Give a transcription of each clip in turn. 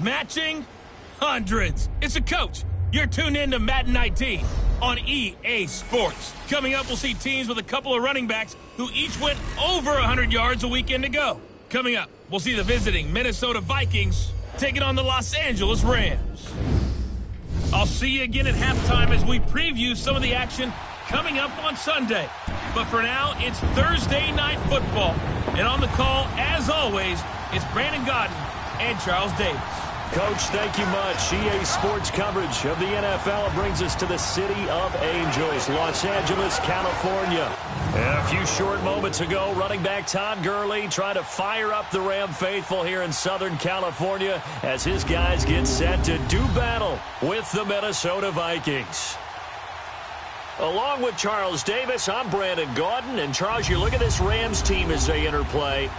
Matching hundreds. It's a coach. You're tuned in to Madden 19 on EA Sports. Coming up, we'll see teams with a couple of running backs who each went over 100 yards a weekend ago. Coming up, we'll see the visiting Minnesota Vikings taking on the Los Angeles Rams. I'll see you again at halftime as we preview some of the action coming up on Sunday. But for now, it's Thursday Night Football. And on the call, as always, it's Brandon Gaudin and Charles Davis. Coach, thank you much. EA Sports coverage of the NFL brings us to the City of Angels, Los Angeles, California. And a few short moments ago, running back Todd Gurley trying to fire up the Ram faithful here in Southern California as his guys get set to do battle with the Minnesota Vikings. Along with Charles Davis, I'm Brandon Gaudin. And Charles, you look at this Rams team as they interplay.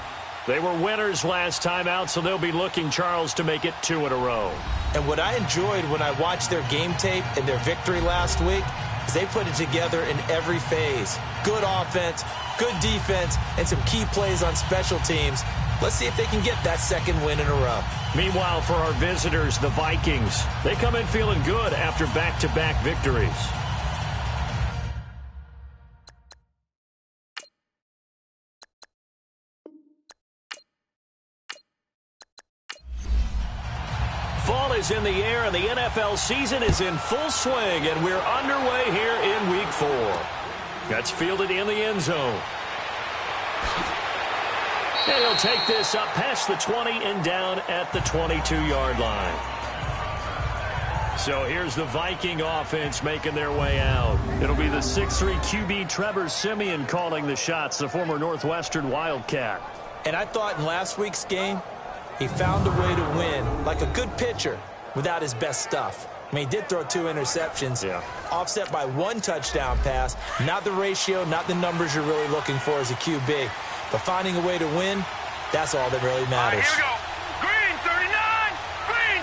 They were winners last time out, so they'll be looking, Charles, to make it 2 in a row. And what I enjoyed when I watched their game tape and their victory last week is they put it together in every phase. Good offense, good defense, and some key plays on special teams. Let's see if they can get that second win in a row. Meanwhile, for our visitors, the Vikings, they come in feeling good after back-to-back victories. Fall is in the air, and the NFL season is in full swing, and we're underway here in Week 4. That's fielded in the end zone. And he'll take this up past the 20 and down at the 22-yard line. So here's the Viking offense making their way out. It'll be the 6'3 QB Trevor Siemian calling the shots, the former Northwestern Wildcat. And I thought in last week's game, he found a way to win like a good pitcher without his best stuff. I mean, he did throw 2 interceptions, offset by 1 touchdown pass. Not the ratio, not the numbers you're really looking for as a QB. But finding a way to win, that's all that really matters. All right, here we go. Green 39! Green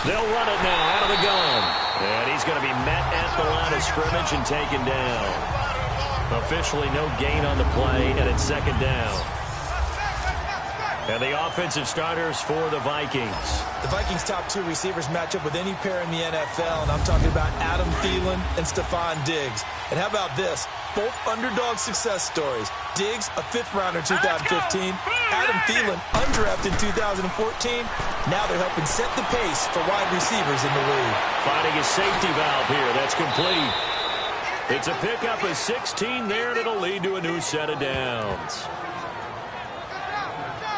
39! They'll run it now out of the gun. And he's going to be met at the line of scrimmage and taken down. Officially no gain on the play, and it's second down. And the offensive starters for the Vikings. The Vikings' top 2 receivers match up with any pair in the NFL, and I'm talking about Adam Thielen and Stephon Diggs. And how about this? Both underdog success stories. Diggs, a 5th-rounder in 2015. Adam Thielen, undrafted in 2014. Now they're helping set the pace for wide receivers in the league. Finding a safety valve here. That's complete. It's a pickup of 16 there, and it'll lead to a new set of downs.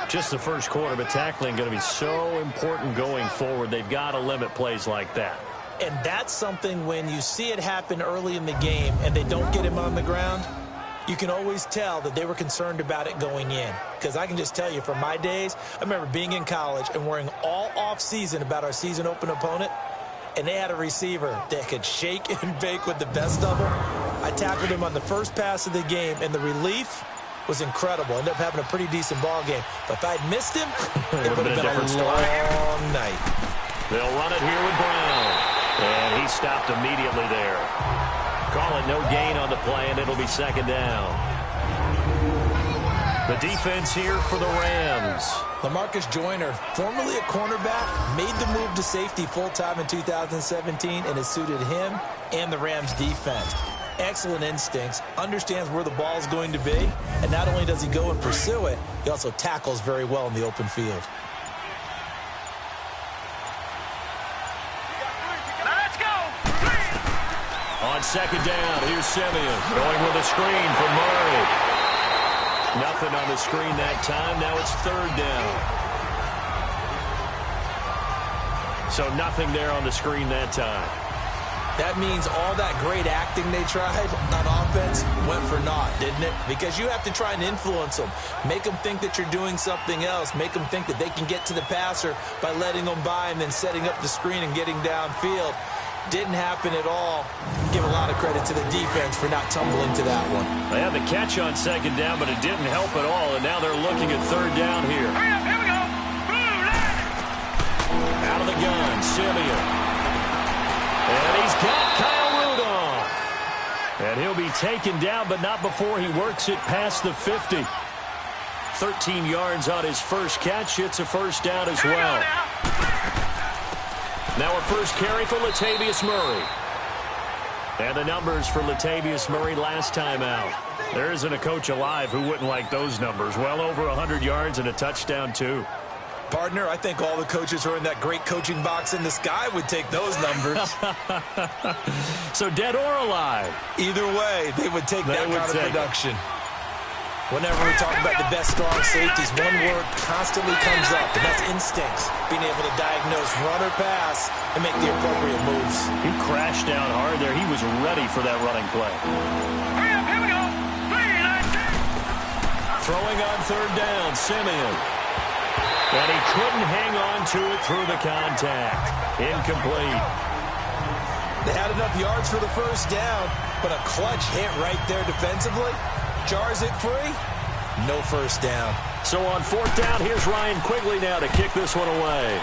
Just the first quarter, but tackling going to be so important going forward. They've got to limit plays like that. And that's something when you see it happen early in the game and they don't get him on the ground, you can always tell that they were concerned about it going in. Because I can just tell you from my days, I remember being in college and worrying all off-season about our season open opponent, and they had a receiver that could shake and bake with the best of them. I tackled him on the first pass of the game, and the relief was incredible. Ended up having a pretty decent ball game. But if I'd missed him, it would have been a long night. They'll run it here with Brown. And he stopped immediately there. Call it no gain on the play, and it'll be second down. The defense here for the Rams. LaMarcus Joyner, formerly a cornerback, made the move to safety full-time in 2017, and it suited him and the Rams defense. Excellent instincts, understands where the ball is going to be, and not only does he go and pursue it, he also tackles very well in the open field. Let's go! On second down, here's Siemian going with a screen for Murray. Nothing on the screen that time. Now it's third down. So nothing there on the screen that time. That means all that great acting they tried on offense went for naught, didn't it? Because you have to try and influence them. Make them think that you're doing something else. Make them think that they can get to the passer by letting them by and then setting up the screen and getting downfield. Didn't happen at all. Give a lot of credit to the defense for not tumbling to that one. They had the catch on second down, but it didn't help at all, and now they're looking at third down here. Hurry up, here we go! Out of the gun, Siemian. And he's got Kyle Rudolph. And he'll be taken down, but not before he works it past the 50. 13 yards on his first catch. It's a first down as well. Now a first carry for Latavius Murray. And the numbers for Latavius Murray last time out. There isn't a coach alive who wouldn't like those numbers. Well over 100 yards and a touchdown, too. Partner, I think all the coaches who are in that great coaching box in the sky would take those numbers. So dead or alive? Either way, they would take that kind of production. Whenever we talk about the best strong safeties, one word constantly comes up, and that's instincts. Being able to diagnose run or pass and make the appropriate moves. He crashed down hard there. He was ready for that running play. Hurry up, here we go. 3-19. Throwing on third down, Simeon. And he couldn't hang on to it through the contact. Incomplete. They had enough yards for the first down, but a clutch hit right there defensively. Jars it free. No first down. So on fourth down, here's Ryan Quigley now to kick this one away.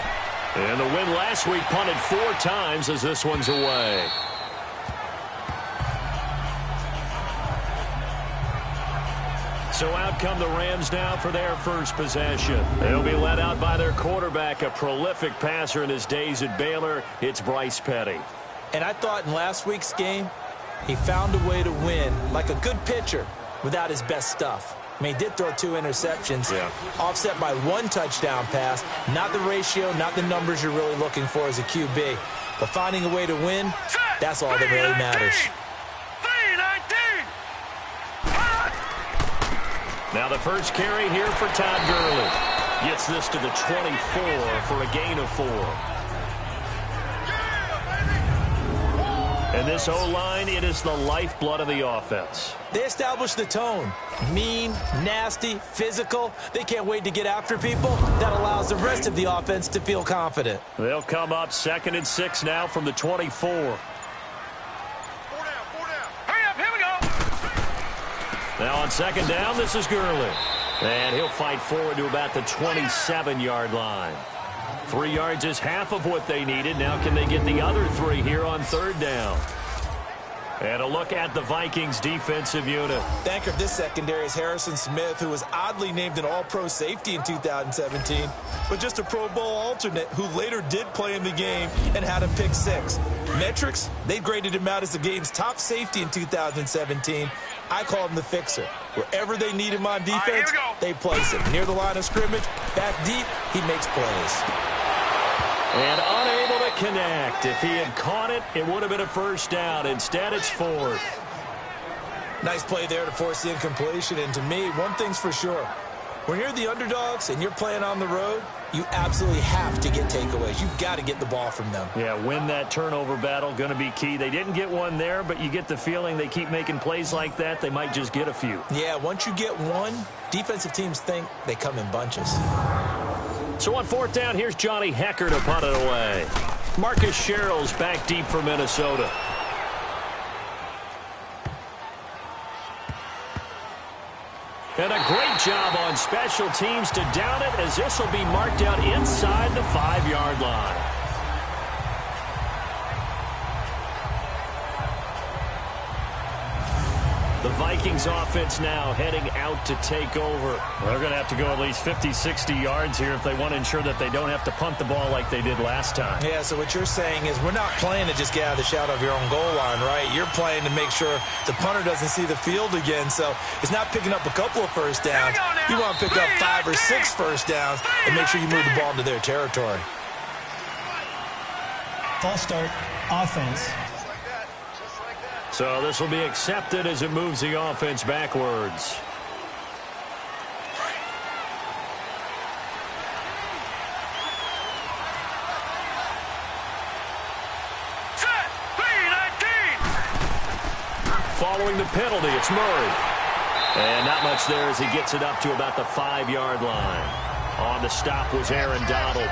And the win last week punted 4 times as this one's away. So out come the Rams now for their first possession. They'll be led out by their quarterback, a prolific passer in his days at Baylor. It's Bryce Petty. And I thought in last week's game, he found a way to win like a good pitcher without his best stuff. I mean, he did throw 2 interceptions, offset by 1 touchdown pass. Not the ratio, not the numbers you're really looking for as a QB. But finding a way to win, that's all that really matters. 3-19. Now the first carry here for Todd Gurley. Gets this to the 24 for a gain of 4. And this O-line, it is the lifeblood of the offense. They established the tone. Mean, nasty, physical. They can't wait to get after people. That allows the rest of the offense to feel confident. They'll come up 2nd and 6 now from the 24. 4 down. Hurry up, here we go. Now on 2nd down, this is Gurley. And he'll fight forward to about the 27-yard line. 3 yards is half of what they needed. Now can they get the other 3 here on 3rd down? And a look at the Vikings defensive unit. The anchor of this secondary is Harrison Smith, who was oddly named an all-pro safety in 2017, but just a Pro Bowl alternate who later did play in the game and had a pick 6. Metrics, they graded him out as the game's top safety in 2017. I call him the fixer. Wherever they need him on defense, they place him. Near the line of scrimmage, back deep, he makes plays. And unable to connect. If he had caught it, it would have been a first down. Instead, it's 4th. Nice play there to force the incompletion. And to me, one thing's for sure. When you're the underdogs and you're playing on the road, you absolutely have to get takeaways. You've got to get the ball from them. Yeah, win that turnover battle, going to be key. They didn't get one there, but you get the feeling they keep making plays like that, they might just get a few. Yeah, once you get one, defensive teams think they come in bunches. So on 4th down, here's Johnny Hecker to punt it away. Marcus Sherrill's back deep for Minnesota. And a great job on special teams to down it, as this will be marked out inside the 5-yard line. The Vikings offense now heading out to take over. They're going to have to go at least 50, 60 yards here if they want to ensure that they don't have to punt the ball like they did last time. Yeah, so what you're saying is we're not playing to just get out of the shadow of your own goal line, right? You're playing to make sure the punter doesn't see the field again. So it's not picking up a couple of first downs. You want to pick up 5 or 6 first downs and make sure you move the ball into their territory. False start, offense. So this will be accepted as it moves the offense backwards. Set. 3-19. Following the penalty, it's Murray. And not much there as he gets it up to about the 5-yard line. On the stop was Aaron Donald.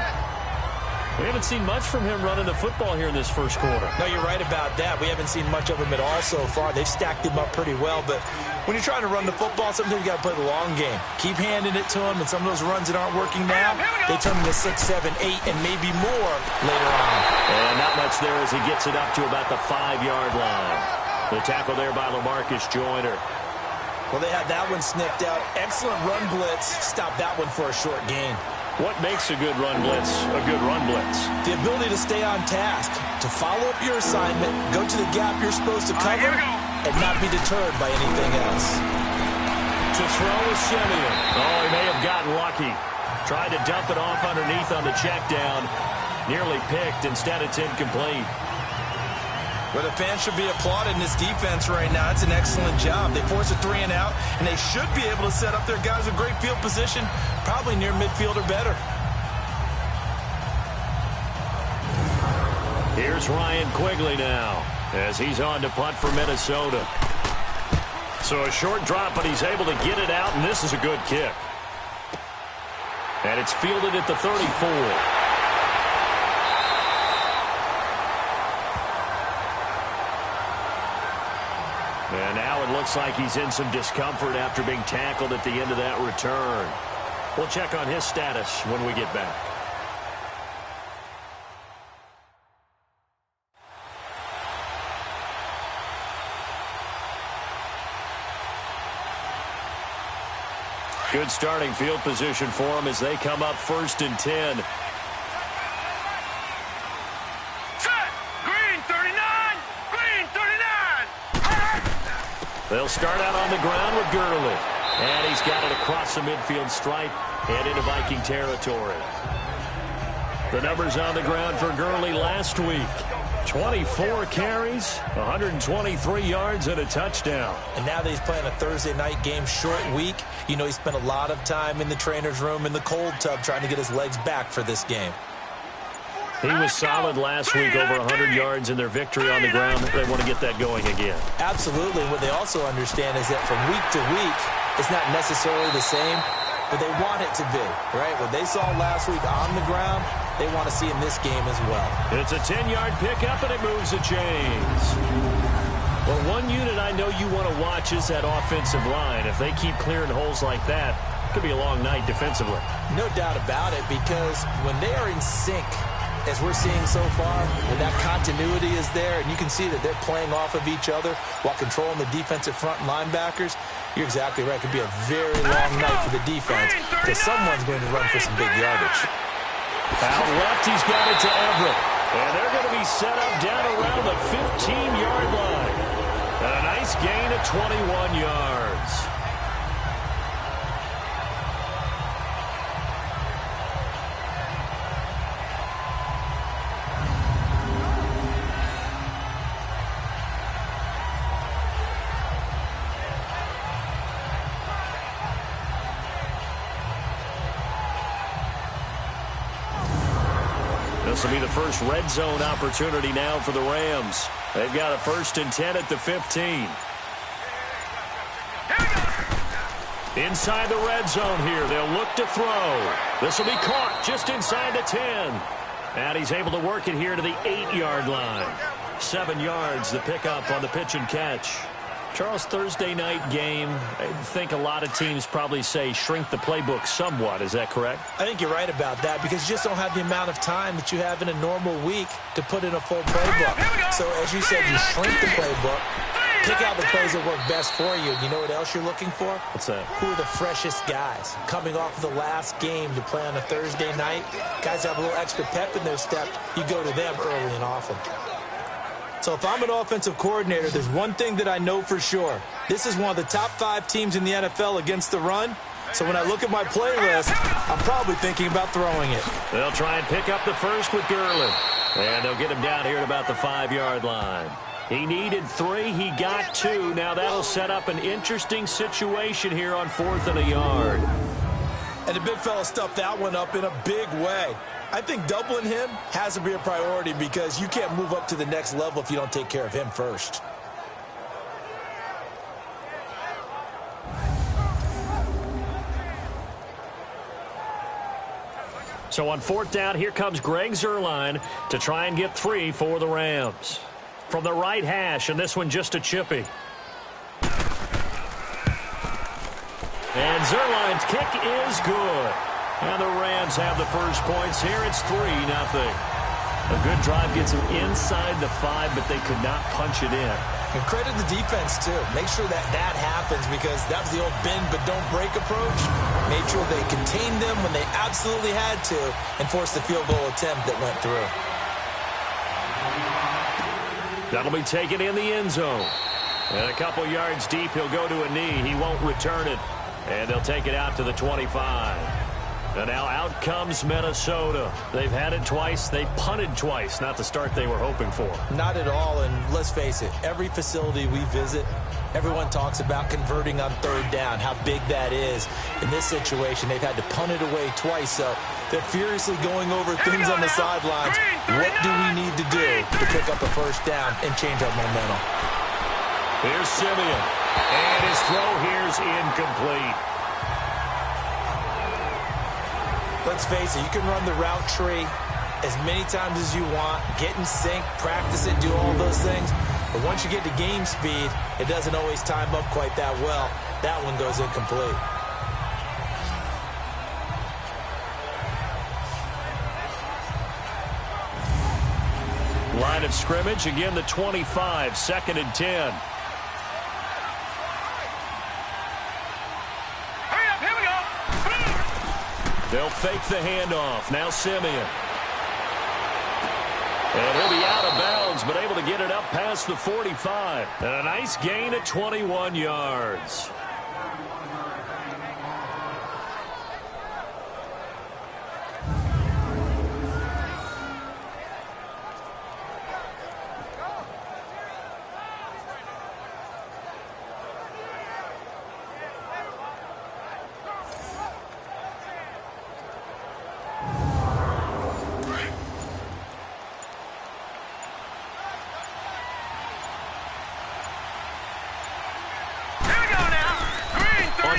We haven't seen much from him running the football here in this first quarter. No, you're right about that. We haven't seen much of him at all so far. They've stacked him up pretty well, but when you're trying to run the football, sometimes you got to play the long game. Keep handing it to him, and some of those runs that aren't working now, they turn into 6, 7, 8, and maybe more later on. And not much there as he gets it up to about the 5-yard line. The tackle there by LaMarcus Joyner. Well, they had that one sniffed out. Excellent run blitz. Stop that one for a short gain. What makes a good run blitz a good run blitz? The ability to stay on task, to follow up your assignment, go to the gap you're supposed to cover, and not be deterred by anything else. To throw is Simeon. Oh, he may have gotten lucky. Tried to dump it off underneath on the check down. Nearly picked. Instead, it's incomplete. Well, the fans should be applauded in this defense right now. It's an excellent job. They force a 3 and out, and they should be able to set up their guys with great field position, probably near midfield or better. Here's Ryan Quigley now as he's on to punt for Minnesota. So a short drop, but he's able to get it out, and this is a good kick. And it's fielded at the 34. And now it looks like he's in some discomfort after being tackled at the end of that return. We'll check on his status when we get back. Good starting field position for them as they come up 1st and 10. Set. Green 39. Green 39. They'll start out on the ground with Gurley. And he's got it across the midfield stripe and into Viking territory. The numbers on the ground for Gurley last week. 24 carries, 123 yards, and a touchdown. And now that he's playing a Thursday night game, short week, you know he spent a lot of time in the trainer's room in the cold tub trying to get his legs back for this game. He was solid last week, over 100 yards in their victory on the ground. They want to get that going again. Absolutely. What they also understand is that from week to week, it's not necessarily the same, but they want it to be, right? What they saw last week on the ground, they want to see in this game as well. It's a 10-yard pickup, and it moves the chains. Well, one unit I know you want to watch is that offensive line. If they keep clearing holes like that, it could be a long night defensively. No doubt about it, because when they are in sync, as we're seeing so far, when that continuity is there, and you can see that they're playing off of each other while controlling the defensive front linebackers, you're exactly right. It could be a very long night for the defense because someone's going to run for some big yardage. Out left, he's got it to Everett. And they're going to be set up down around the 15-yard line. And a nice gain of 21 yards. This will be the first red zone opportunity now for the Rams. They've got a 1st and 10 at the 15. Inside the red zone here. They'll look to throw. This will be caught just inside the 10. And he's able to work it here to the 8-yard line. 7 yards, the pickup on the pitch and catch. Charles, Thursday night game, I think a lot of teams probably say shrink the playbook somewhat. Is that correct? I think you're right about that because you just don't have the amount of time that you have in a normal week to put in a full playbook. So as you said, you shrink the playbook, pick out the plays that work best for you. And you know what else you're looking for? What's that? Who are the freshest guys coming off of the last game to play on a Thursday night? Guys have a little extra pep in their step. You go to them early and often. So if I'm an offensive coordinator, there's one thing that I know for sure. This is one of the top 5 teams in the NFL against the run. So when I look at my playlist, I'm probably thinking about throwing it. They'll try and pick up the first with Gurley. And they'll get him down here at about the 5-yard line. He needed 3. He got 2. Now that'll set up an interesting situation here on 4th and a yard. And the big fella stuffed that one up in a big way. I think doubling him has to be a priority because you can't move up to the next level if you don't take care of him first. So on 4th down, here comes Greg Zuerlein to try and get 3 for the Rams. From the right hash, and this one just a chippy. And Zuerlein's kick is good. And the Rams have the first points here. It's 3-0. A good drive gets them inside the 5, but they could not punch it in. And credit the defense, too. Make sure that happens because that was the old bend but don't break approach. Made sure they contained them when they absolutely had to and forced the field goal attempt that went through. That'll be taken in the end zone. And a couple yards deep, he'll go to a knee. He won't return it. And they'll take it out to the 25. And now out comes Minnesota. They've had it twice. They've punted twice. Not the start they were hoping for. Not at all, and let's face it, every facility we visit, everyone talks about converting on third down, how big that is. In this situation, they've had to punt it away twice, so they're furiously going over things on the sidelines. What do we need to do to pick up a first down and change our momentum? Here's Simeon, and his throw here's incomplete. Let's face it, you can run the route tree as many times as you want, get in sync, practice it, do all those things. But once you get to game speed, it doesn't always time up quite that well. That one goes incomplete. Line of scrimmage, again the 25, 2nd and 10. They'll fake the handoff. Now Simeon. And he'll be out of bounds, but able to get it up past the 45. And a nice gain at 21 yards.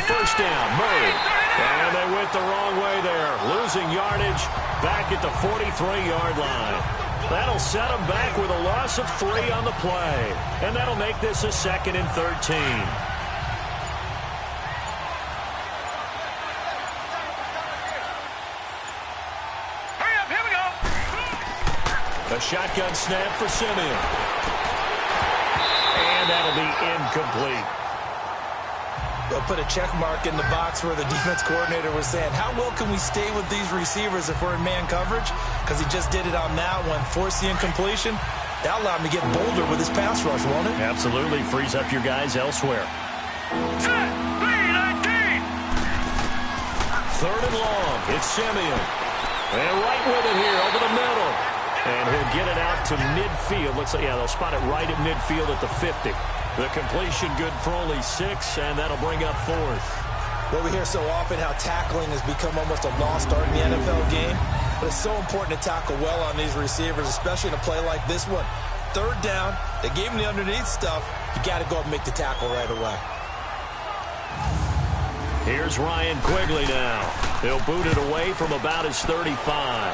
First down, Murray. And they went the wrong way there. Losing yardage back at the 43-yard line. That'll set them back with a loss of 3 on the play. And that'll make this a 2nd and 13. Hurry up, here we go. A shotgun snap for Simeon. And that'll be incomplete. They'll put a check mark in the box where the defense coordinator was saying, how well can we stay with these receivers if we're in man coverage? Because he just did it on that one. Force the incompletion. That allowed him to get bolder with his pass rush, won't it? Absolutely. Frees up your guys elsewhere. Set, 3-19. 3rd and long. It's Simeon. And right with it here over the middle. And he'll get it out to midfield. Looks like, yeah, they'll spot it right at midfield at the 50. The completion good for only 6, and that'll bring up 4th. Well, we hear so often how tackling has become almost a lost art in the NFL game. But it's so important to tackle well on these receivers, especially in a play like this one. 3rd down, they gave him the underneath stuff. You got to go up and make the tackle right away. Here's Ryan Quigley now. He'll boot it away from about his 35.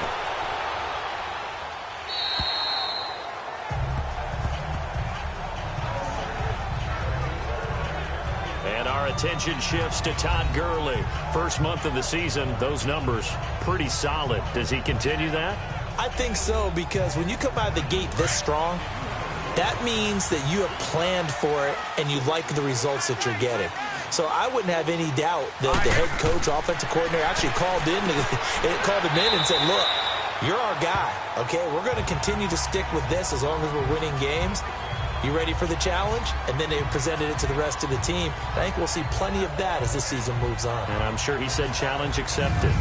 And our attention shifts to Todd Gurley. First month of the season, those numbers pretty solid. Does he continue that? I think so, because when you come out of the gate this strong, that means that you have planned for it and you like the results that you're getting. So I wouldn't have any doubt that the head coach, offensive coordinator, actually called him in and said, look, you're our guy, okay? We're going to continue to stick with this as long as we're winning games. You ready for the challenge? And then they presented it to the rest of the team. I think we'll see plenty of that as the season moves on. And I'm sure he said challenge accepted.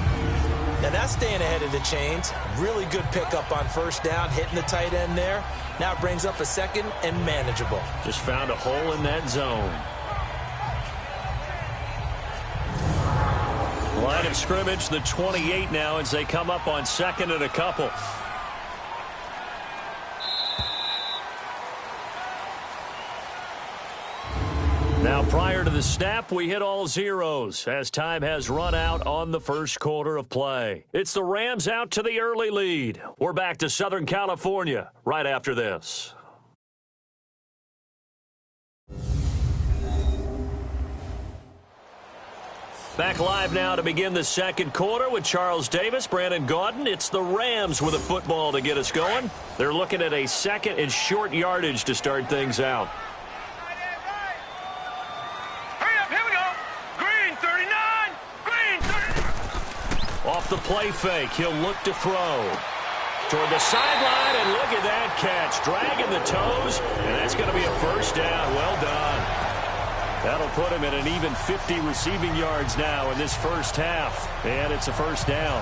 Now that's staying ahead of the chains. Really good pickup on first down, hitting the tight end there. Now it brings up a 2nd and manageable. Just found a hole in that zone. Line of scrimmage, the 28 now as they come up on 2nd and a couple. Now, prior to the snap, we hit all zeros as time has run out on the first quarter of play. It's the Rams out to the early lead. We're back to Southern California right after this. Back live now to begin the second quarter with Charles Davis, Brandon Gaudin. It's the Rams with a football to get us going. They're looking at a second and short yardage to start things out. Hurry up, here we go. Green 39. Green 39. Off the play fake, he'll look to throw. Toward the sideline, and look at that catch. Dragging the toes, and that's going to be a first down. Well done. That'll put him at an even 50 receiving yards now in this first half. And it's a first down.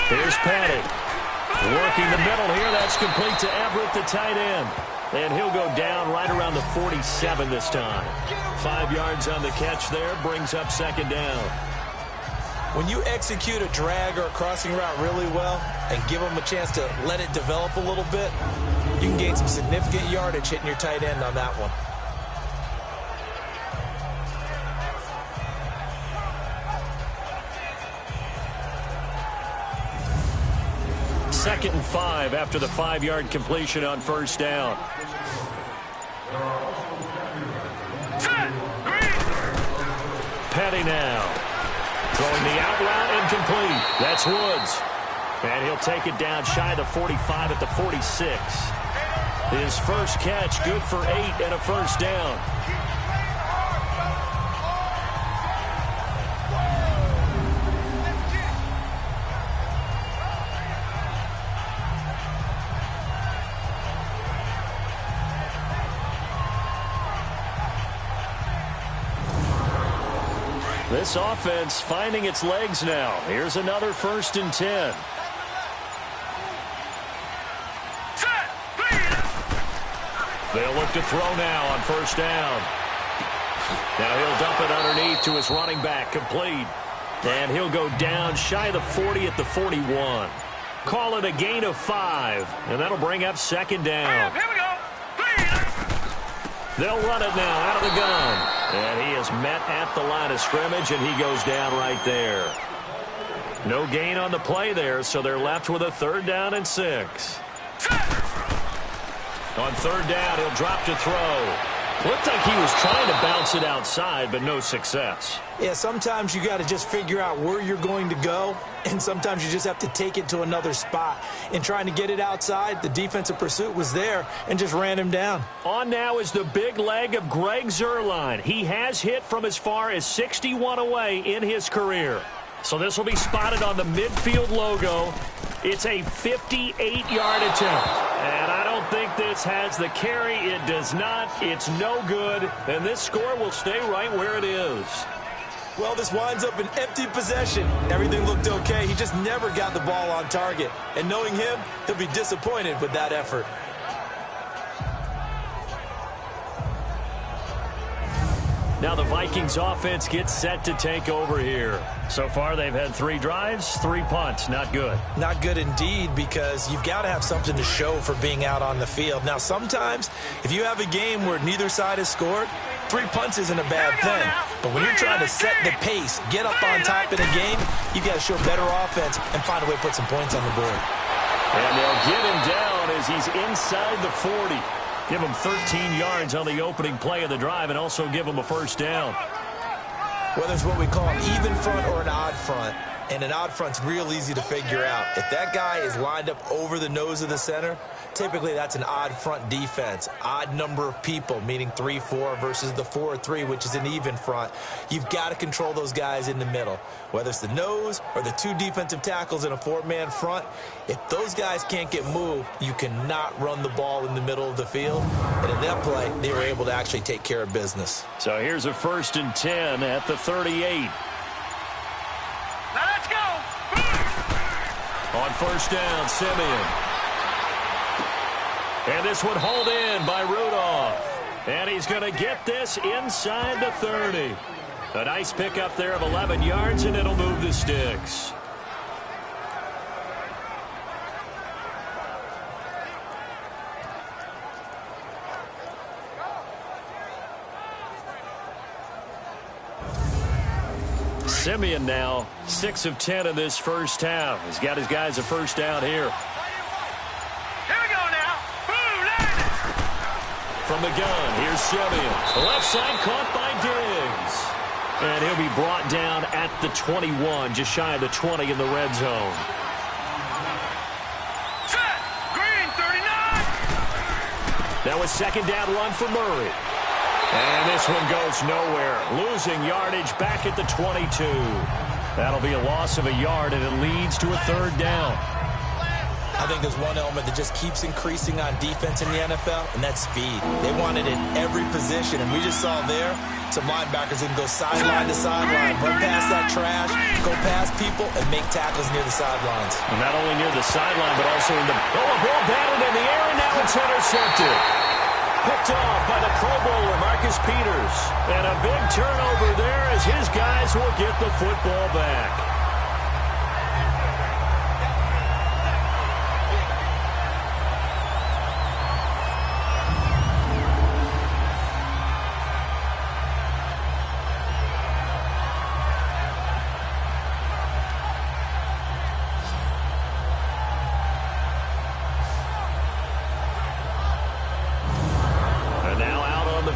Here's Petty. Working the middle here. That's complete to Everett, the tight end. And he'll go down right around the 47 this time. 5 yards on the catch there. Brings up second down. When you execute a drag or a crossing route really well and give them a chance to let it develop a little bit, you can gain some significant yardage hitting your tight end on that one. Second and 5 after the 5-yard completion on first down. Petty now. Throwing the out route incomplete. That's Woods. And he'll take it down shy of the 45 at the 46. His first catch good for 8 and a first down. This offense finding its legs now. Here's another 1st and 10. They'll look to throw now on first down. Now he'll dump it underneath to his running back, complete. And he'll go down shy of the 40 at the 41. Call it a gain of 5, and that'll bring up second down. Here we go. They'll run it now out of the gun. And he is met at the line of scrimmage, and he goes down right there. No gain on the play there, so they're left with a 3rd down and 6. On 3rd down, he'll drop to throw. Looked like he was trying to bounce it outside, but no success. Yeah, sometimes you got to just figure out where you're going to go, and sometimes you just have to take it to another spot. In trying to get it outside, the defensive pursuit was there and just ran him down. On now is the big leg of Greg Zuerlein. He has hit from as far as 61 away in his career. So this will be spotted on the midfield logo. It's a 58-yard attempt. And I don't think this has the carry. It does not. It's no good. And this score will stay right where it is. Well, this winds up an empty possession. Everything looked okay. He just never got the ball on target. And knowing him, he'll be disappointed with that effort. Now the Vikings offense gets set to take over here. So far they've had 3 drives, 3 punts. Not good. Not good indeed, because you've got to have something to show for being out on the field. Now sometimes if you have a game where neither side has scored, 3 punts isn't a bad thing. But when you're trying to set the pace, get up on top in a game, you got to show better offense and find a way to put some points on the board. And they'll get him down as he's inside the 40. Give him 13 yards on the opening play of the drive and also give him a first down. Whether it's what we call an even front or an odd front, and an odd front's real easy to figure out. If that guy is lined up over the nose of the center, typically that's an odd front defense. Odd number of people, meaning 3-4 versus the 4-3, which is an even front. You've got to control those guys in the middle. Whether it's the nose or the 2 defensive tackles in a 4-man front, if those guys can't get moved, you cannot run the ball in the middle of the field. And in that play, they were able to actually take care of business. So here's a 1st and 10 at the 38. Now let's go. On first down, Simeon. And this one hauled in by Rudolph. And he's going to get this inside the 30. A nice pickup there of 11 yards, and it'll move the sticks. Simeon now 6 of 10 in this first half. He's got his guys a first down here. Here we go now. Boom, landed. From the gun, here's Simeon. Left side caught by Diggs. And he'll be brought down at the 21, just shy of the 20 in the red zone. Set. Green, 39. Now a second down run for Murray. And this one goes nowhere. Losing yardage back at the 22. That'll be a loss of a yard, and it leads to a third down. I think there's one element that just keeps increasing on defense in the NFL, and that's speed. They want it in every position, and we just saw there some linebackers who can go sideline to sideline, run past that trash, go past people, and make tackles near the sidelines. And not only near the sideline, but also in the... Oh, a ball batted in the air, and now it's intercepted. Picked off by the Pro Bowler, Marcus Peters. And a big turnover there as his guys will get the football back.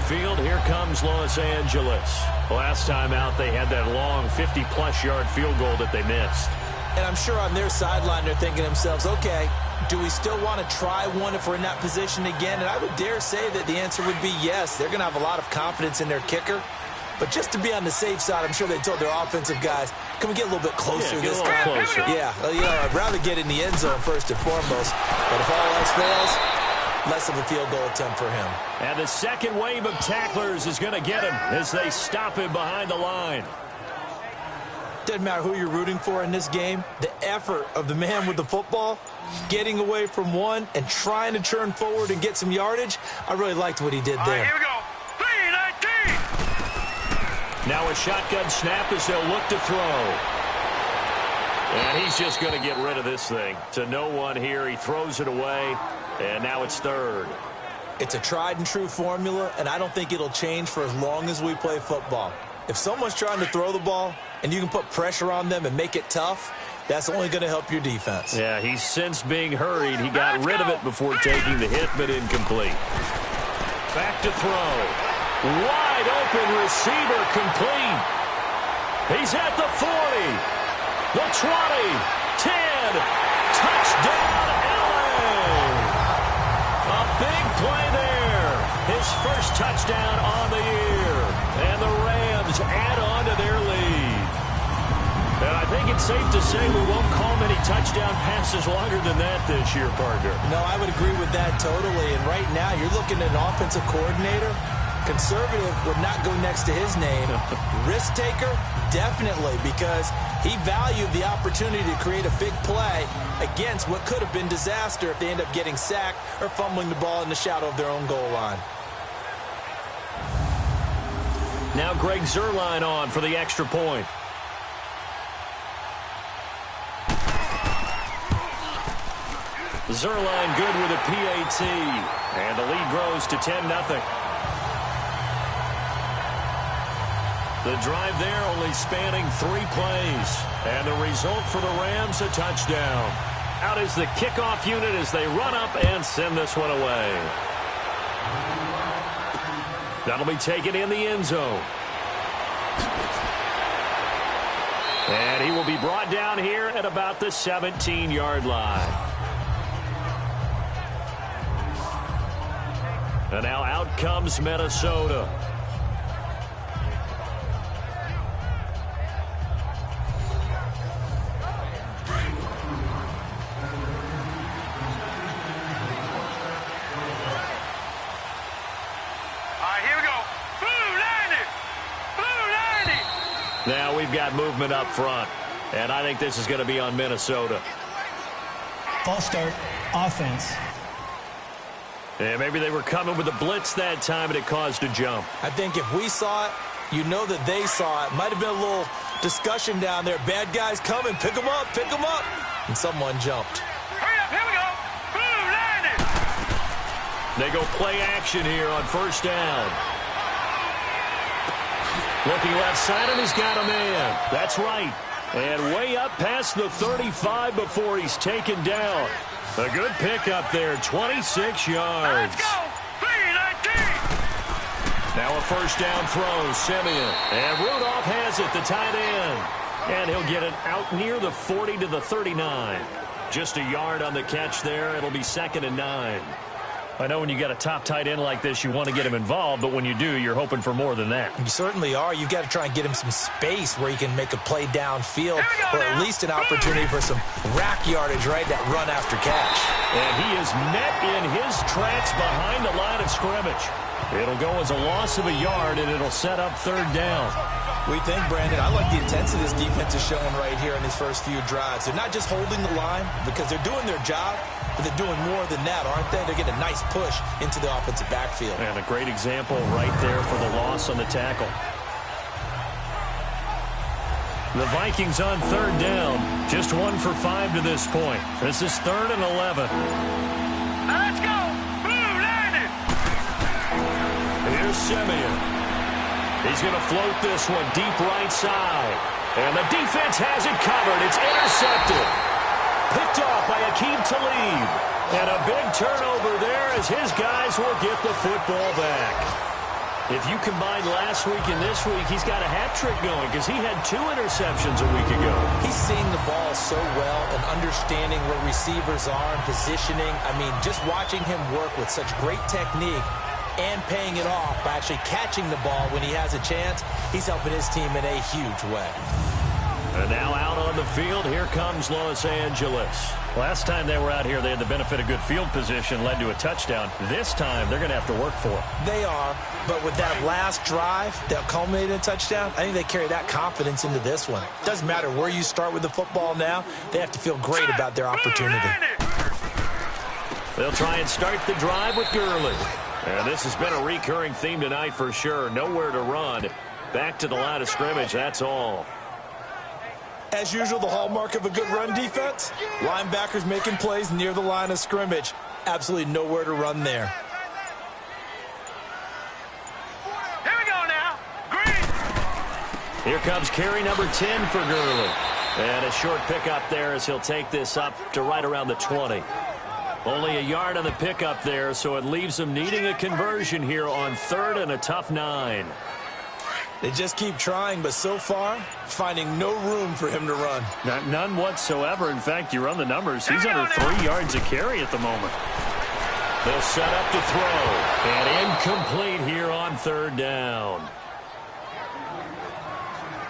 Field, here comes Los Angeles. Last time out, they had that long 50-plus yard field goal that they missed. And I'm sure on their sideline, they're thinking to themselves, okay, do we still want to try one if we're in that position again? And I would dare say that the answer would be yes. They're going to have a lot of confidence in their kicker. But just to be on the safe side, I'm sure they told their offensive guys, can we get a little bit closer this time? Yeah, you know, I'd rather get in the end zone first and foremost. But if all else fails, less of a field goal attempt for him. And the second wave of tacklers is going to get him as they stop him behind the line. Doesn't matter who you're rooting for in this game. The effort of the man with the football, getting away from one and trying to turn forward and get some yardage, I really liked what he did there. Here we go. 3-19. Now a shotgun snap as they'll look to throw. And he's just going to get rid of this thing. To no one here. He throws it away. And now it's third. It's a tried-and-true formula, and I don't think it'll change for as long as we play football. If someone's trying to throw the ball and you can put pressure on them and make it tough, that's only going to help your defense. Yeah, he's since being hurried. He got rid of it before taking the hit, but incomplete. Back to throw. Wide open receiver complete. He's at the 40, the 20, 10, touchdown. A big play there. His first touchdown on the year. And the Rams add on to their lead. And I think it's safe to say we won't call many touchdown passes longer than that this year, partner. No, I would agree with that totally. And right now, you're looking at an offensive coordinator. Conservative would not go next to his name. Risk taker, definitely, because he valued the opportunity to create a big play against what could have been disaster if they end up getting sacked or fumbling the ball in the shadow of their own goal line. Now Greg Zuerlein on for the extra point. Zuerlein good with a PAT. And the lead grows to 10-0. The drive there only spanning 3 plays. And the result for the Rams, a touchdown. Out is the kickoff unit as they run up and send this one away. That'll be taken in the end zone. And he will be brought down here at about the 17-yard line. And now out comes Minnesota. Now we've got movement up front, and I think this is going to be on Minnesota. Ball start, offense. And maybe they were coming with a blitz that time, and it caused a jump. I think if we saw it, you know that they saw it. Might have been a little discussion down there. Bad guys coming, pick them up, and someone jumped. Hurry up, here we go. Boom, landed. They go play action here on first down. Looking left side, and he's got a man. That's right. And way up past the 35 before he's taken down. A good pickup there, 26 yards. Let's go. 319. Now a first down throw, Simeon. And Rudolph has it, the tight end. And he'll get it out near the 40 to the 39. Just a yard on the catch there. It'll be 2nd and 9. I know when you got a top tight end like this, you want to get him involved, but when you do, you're hoping for more than that. You certainly are. You've got to try and get him some space where he can make a play downfield, or at least an opportunity for some rack yardage, right, that run after catch. And he is met in his tracks behind the line of scrimmage. It'll go as a loss of a yard, and it'll set up 3rd down. We think, Brandon, I like the intensity this defense is showing right here in these first few drives. They're not just holding the line because they're doing their job, but they're doing more than that, aren't they? They're getting a nice push into the offensive backfield. And a great example right there for the loss on the tackle. The Vikings on 3rd down, just 1 for 5 to this point. This is 3rd and 11. Let's go. Blue landed. Here's Simeon. He's going to float this one deep right side. And the defense has it covered. It's intercepted. Picked off by Aqib Talib. And a big turnover there as his guys will get the football back. If you combine last week and this week, he's got a hat trick going because he had 2 interceptions a week ago. He's seeing the ball so well and understanding where receivers are and positioning. I mean, just watching him work with such great technique and paying it off by actually catching the ball when he has a chance, he's helping his team in a huge way. And now out on the field, here comes Los Angeles. Last time they were out here, they had the benefit of good field position, led to a touchdown. This time, they're going to have to work for it. They are, but with that last drive that culminated in a touchdown, I think they carry that confidence into this one. Doesn't matter where you start with the football now, they have to feel great about their opportunity. They'll try and start the drive with Gurley. And this has been a recurring theme tonight for sure. Nowhere to run. Back to the line of scrimmage, that's all. As usual, the hallmark of a good run defense, linebackers making plays near the line of scrimmage. Absolutely nowhere to run there. Here we go now. Green. Here comes carry number 10 for Gurley. And a short pickup there as he'll take this up to right around the 20. Only a yard on the pickup there, so it leaves them needing a conversion here on 3rd and a tough 9. They just keep trying, but so far, finding no room for him to run. None whatsoever. In fact, you run the numbers. He's under 3 yards a carry at the moment. They'll set up to throw. And incomplete here on 3rd down.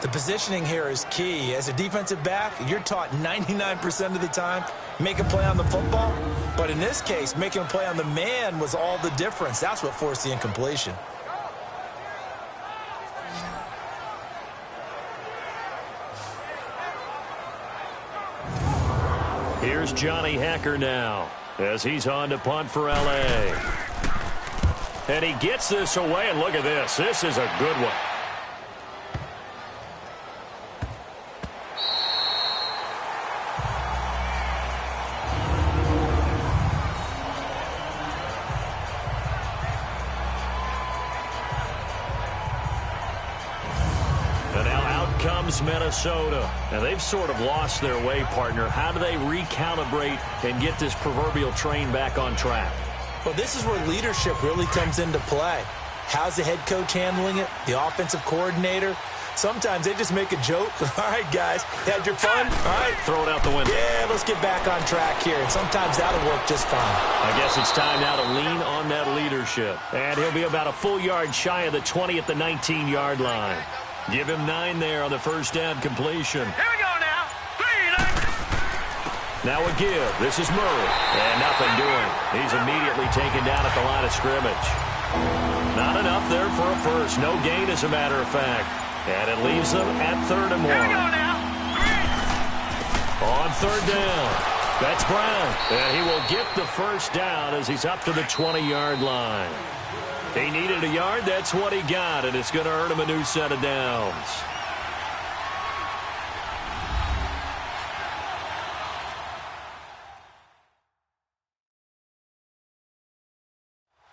The positioning here is key. As a defensive back, you're taught 99% of the time, make a play on the football. But in this case, making a play on the man was all the difference. That's what forced the incompletion. Here's Johnny Hacker now as he's on to punt for L.A. And he gets this away, and look at this. This is a good one. Minnesota. And they've sort of lost their way, partner. How do they recalibrate and get this proverbial train back on track? Well, this is where leadership really comes into play. How's the head coach handling it? The offensive coordinator? Sometimes they just make a joke. All right, guys, had your fun? All right. Throw it out the window. Yeah, let's get back on track here. And sometimes that'll work just fine. I guess it's time now to lean on that leadership. And he'll be about a full yard shy of the 20 at the 19-yard line. Give him 9 there on the first down completion. Here we go now. 3. Now a give. This is Murray. And nothing doing. He's immediately taken down at the line of scrimmage. Not enough there for a first. No gain, as a matter of fact. And it leaves them at 3rd and 1. Here we go now. On 3rd down. That's Brown. And he will get the first down as he's up to the 20-yard line. He needed a yard. That's what he got, and it's going to earn him a new set of downs.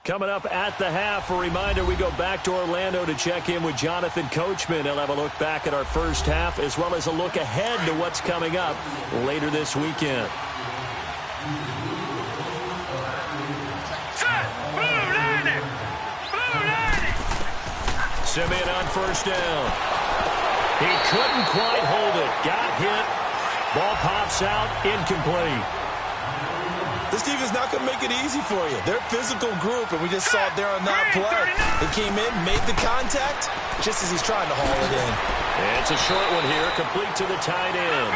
Coming up at the half, a reminder, we go back to Orlando to check in with Jonathan Coachman. He'll have a look back at our first half as well as a look ahead to what's coming up later this weekend. Simeon on first down. He couldn't quite hold it. Got hit. Ball pops out. Incomplete. This defense is not going to make it easy for you. They're a physical group, and we just saw it there on that play. They came in, made the contact, just as he's trying to haul it in. It's a short one here, complete to the tight end.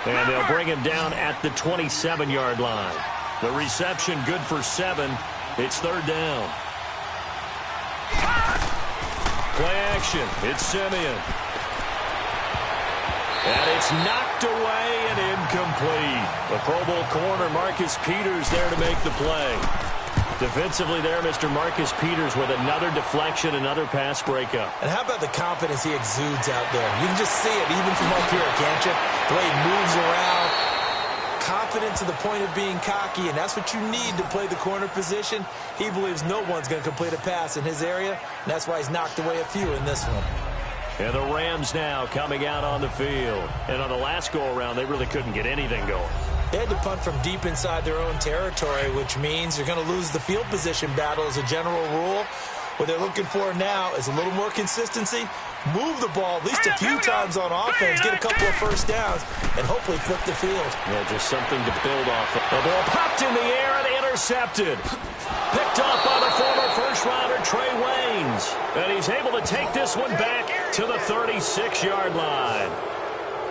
And they'll bring him down at the 27-yard line. The reception good for 7. It's third down. Play action. It's Simeon. And it's knocked away and incomplete. The Pro Bowl corner, Marcus Peters, there to make the play. Defensively there, Mr. Marcus Peters with another deflection, another pass breakup. And how about the confidence he exudes out there? You can just see it even from up here, can't you? The way he moves around. Confident to the point of being cocky, and that's what you need to play the corner position. He believes no one's going to complete a pass in his area, and that's why he's knocked away a few in this one. And the Rams now coming out on the field. And on the last go-around, they really couldn't get anything going. They had to punt from deep inside their own territory, which means you're going to lose the field position battle as a general rule. What they're looking for now is a little more consistency, move the ball at least a few times on offense, get a couple of first downs, and hopefully flip the field. Yeah, just something to build off of. The ball popped in the air and intercepted. Picked up by the former first-rounder Trey Waynes. And he's able to take this one back to the 36-yard line.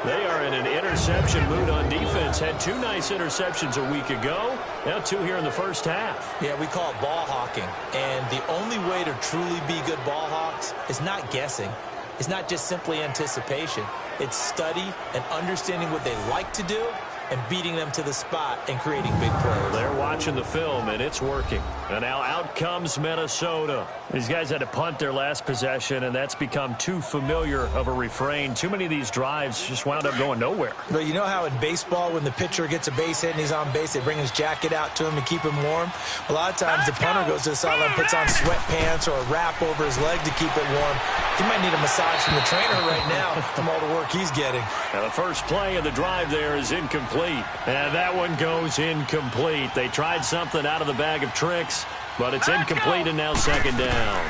They are in an interception mood on defense. Had 2 nice interceptions a week ago. Now 2 here in the first half. Yeah, we call it ball hawking. And the only way to truly be good ball hawks is not guessing. It's not just simply anticipation. It's study and understanding what they like to do and beating them to the spot and creating big plays. They're watching the film, and it's working. And now out comes Minnesota. These guys had to punt their last possession, and that's become too familiar of a refrain. Too many of these drives just wound up going nowhere. But you know how in baseball, when the pitcher gets a base hit and he's on base, they bring his jacket out to him to keep him warm? A lot of times the punter goes to the sideline, puts on sweatpants or a wrap over his leg to keep it warm. He might need a massage from the trainer right now from all the work he's getting. Now the first play of the drive there is incomplete. And that one goes incomplete. They tried something out of the bag of tricks, but it's incomplete and now second down.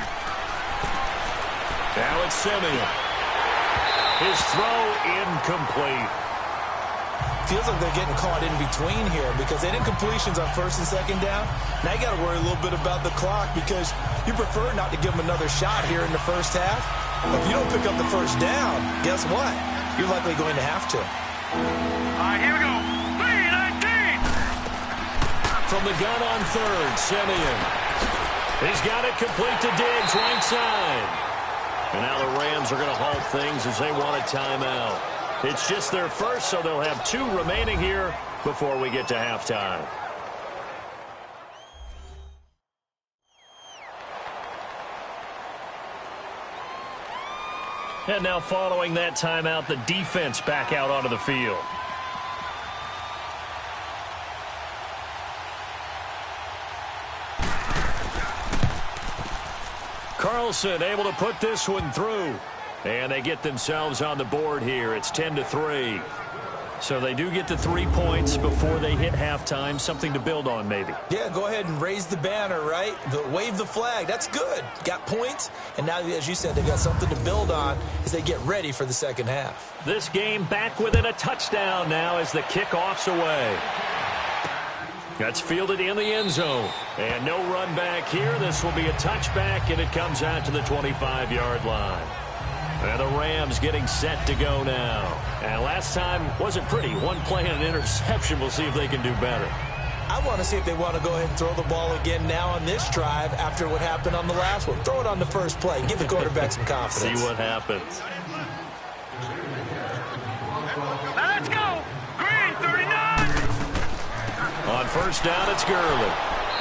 Now it's Simeon. His throw incomplete. Feels like they're getting caught in between here because they didn't completions on first and second down. Now you got to worry a little bit about the clock because you prefer not to give them another shot here in the first half. But if you don't pick up the first down, guess what? You're likely going to have to. All right, here we go. 3-19. From the gun on third, Simeon. He's got it complete to Diggs, right side. And now the Rams are going to halt things as they want a timeout. It's just their first, so they'll have 2 remaining here before we get to halftime. And now following that timeout, the defense back out onto the field. Carlson able to put this one through. And they get themselves on the board here. It's 10-3. So they do get the 3 points before they hit halftime. Something to build on, maybe. Yeah, go ahead and raise the banner, right? Wave the flag. That's good. Got points. And now, as you said, they've got something to build on as they get ready for the second half. This game back within a touchdown now as the kickoff's away. That's fielded in the end zone. And no run back here. This will be a touchback, and it comes out to the 25-yard line. And the Rams getting set to go now. And last time wasn't pretty. One play and an interception. We'll see if they can do better. I want to see if they want to go ahead and throw the ball again now on this drive after what happened on the last one. Throw it on the first play. Give the quarterback some confidence. See what happens. Now let's go. Green 39. On first down, it's Gurley.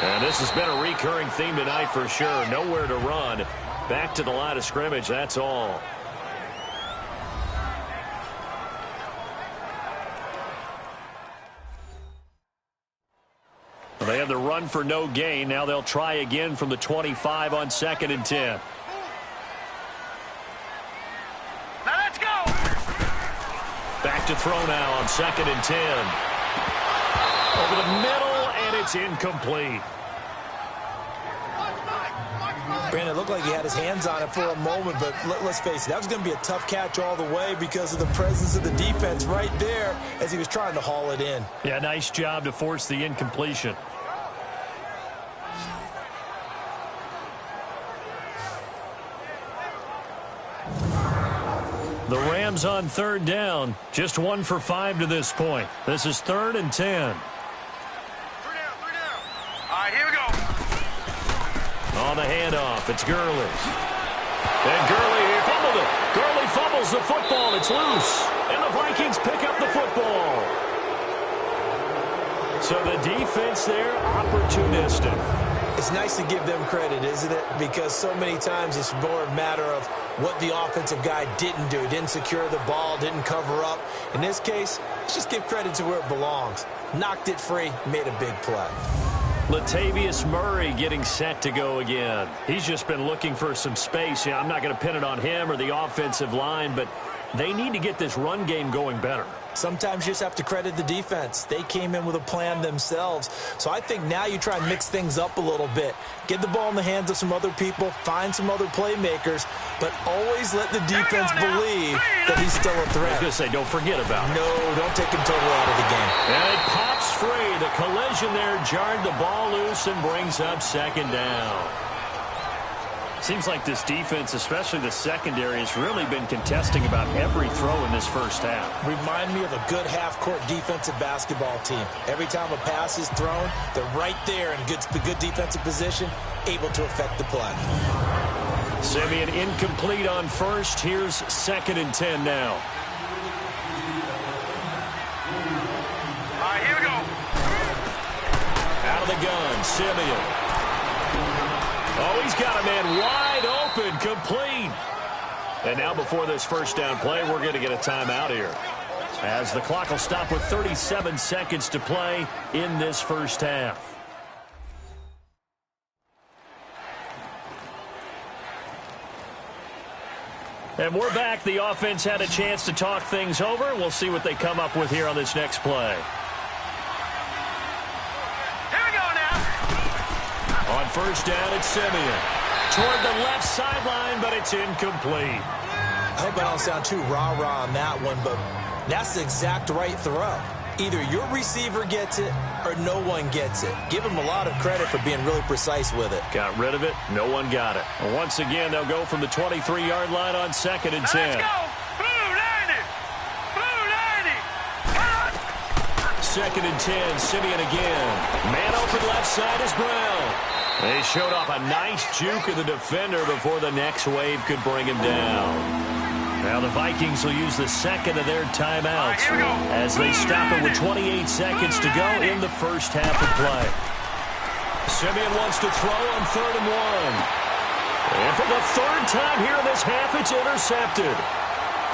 And this has been a recurring theme tonight for sure. Nowhere to run. Back to the line of scrimmage, that's all. They And the run for no gain. Now they'll try again from the 25 on 2nd and 10. Now let's go. Back to throw now on 2nd and 10. Over the middle, and it's incomplete. Brandon, it looked like he had his hands on it for a moment, but let's face it, that was going to be a tough catch all the way because of the presence of the defense right there as he was trying to haul it in. Yeah, nice job to force the incompletion. The Rams on 3rd down, just 1 for 5 to this point. This is 3rd and 10. 3 down. All right, here we go. On the handoff, it's Gurley. And Gurley, he fumbled it. Gurley fumbles the football. It's loose. And the Vikings pick up the football. So the defense there, opportunistic. It's nice to give them credit, isn't it? Because so many times it's more a matter of what the offensive guy didn't do. Didn't secure the ball, didn't cover up. In this case, let's just give credit to where it belongs. Knocked it free, made a big play. Latavius Murray getting set to go again. He's just been looking for some space. Yeah, I'm not going to pin it on him or the offensive line, but they need to get this run game going better. Sometimes you just have to credit the defense. They came in with a plan themselves. So I think now you try and mix things up a little bit. Get the ball in the hands of some other people, find some other playmakers, but always let the defense believe that he's still a I threat. was going to say, don't forget about it. No, don't take him totally out of the game. And it pops free. The collision there jarred the ball loose and brings up 2nd down. Seems like this defense, especially the secondary, has really been contesting about every throw in this first half. Remind me of a good half-court defensive basketball team. Every time a pass is thrown, they're right there in the good defensive position, able to affect the play. Simeon incomplete on 1st. Here's 2nd and 10 now. All right, here we go. Out of the gun, Simeon. Oh, he's got a man wide open, complete. And now before this first down play, we're going to get a timeout here, as the clock will stop with 37 seconds to play in this first half. And we're back. The offense had a chance to talk things over. We'll see what they come up with here on this next play. On 1st down, it's Simeon. Toward the left sideline, but it's incomplete. I hope I don't sound too rah-rah on that one, but that's the exact right throw. Either your receiver gets it or no one gets it. Give him a lot of credit for being really precise with it. Got rid of it. No one got it. And once again, they'll go from the 23-yard line on 2nd and 10. Let's go. Blue 90. Blue 90. 2nd and 10. Simeon again. Man open left side is Brown. They showed off a nice juke of the defender before the next wave could bring him down. Now the Vikings will use the 2nd of their timeouts as they stop it with 28 seconds to go in the first half of play. Simeon wants to throw on 3rd and 1. And for the 3rd time here in this half, it's intercepted.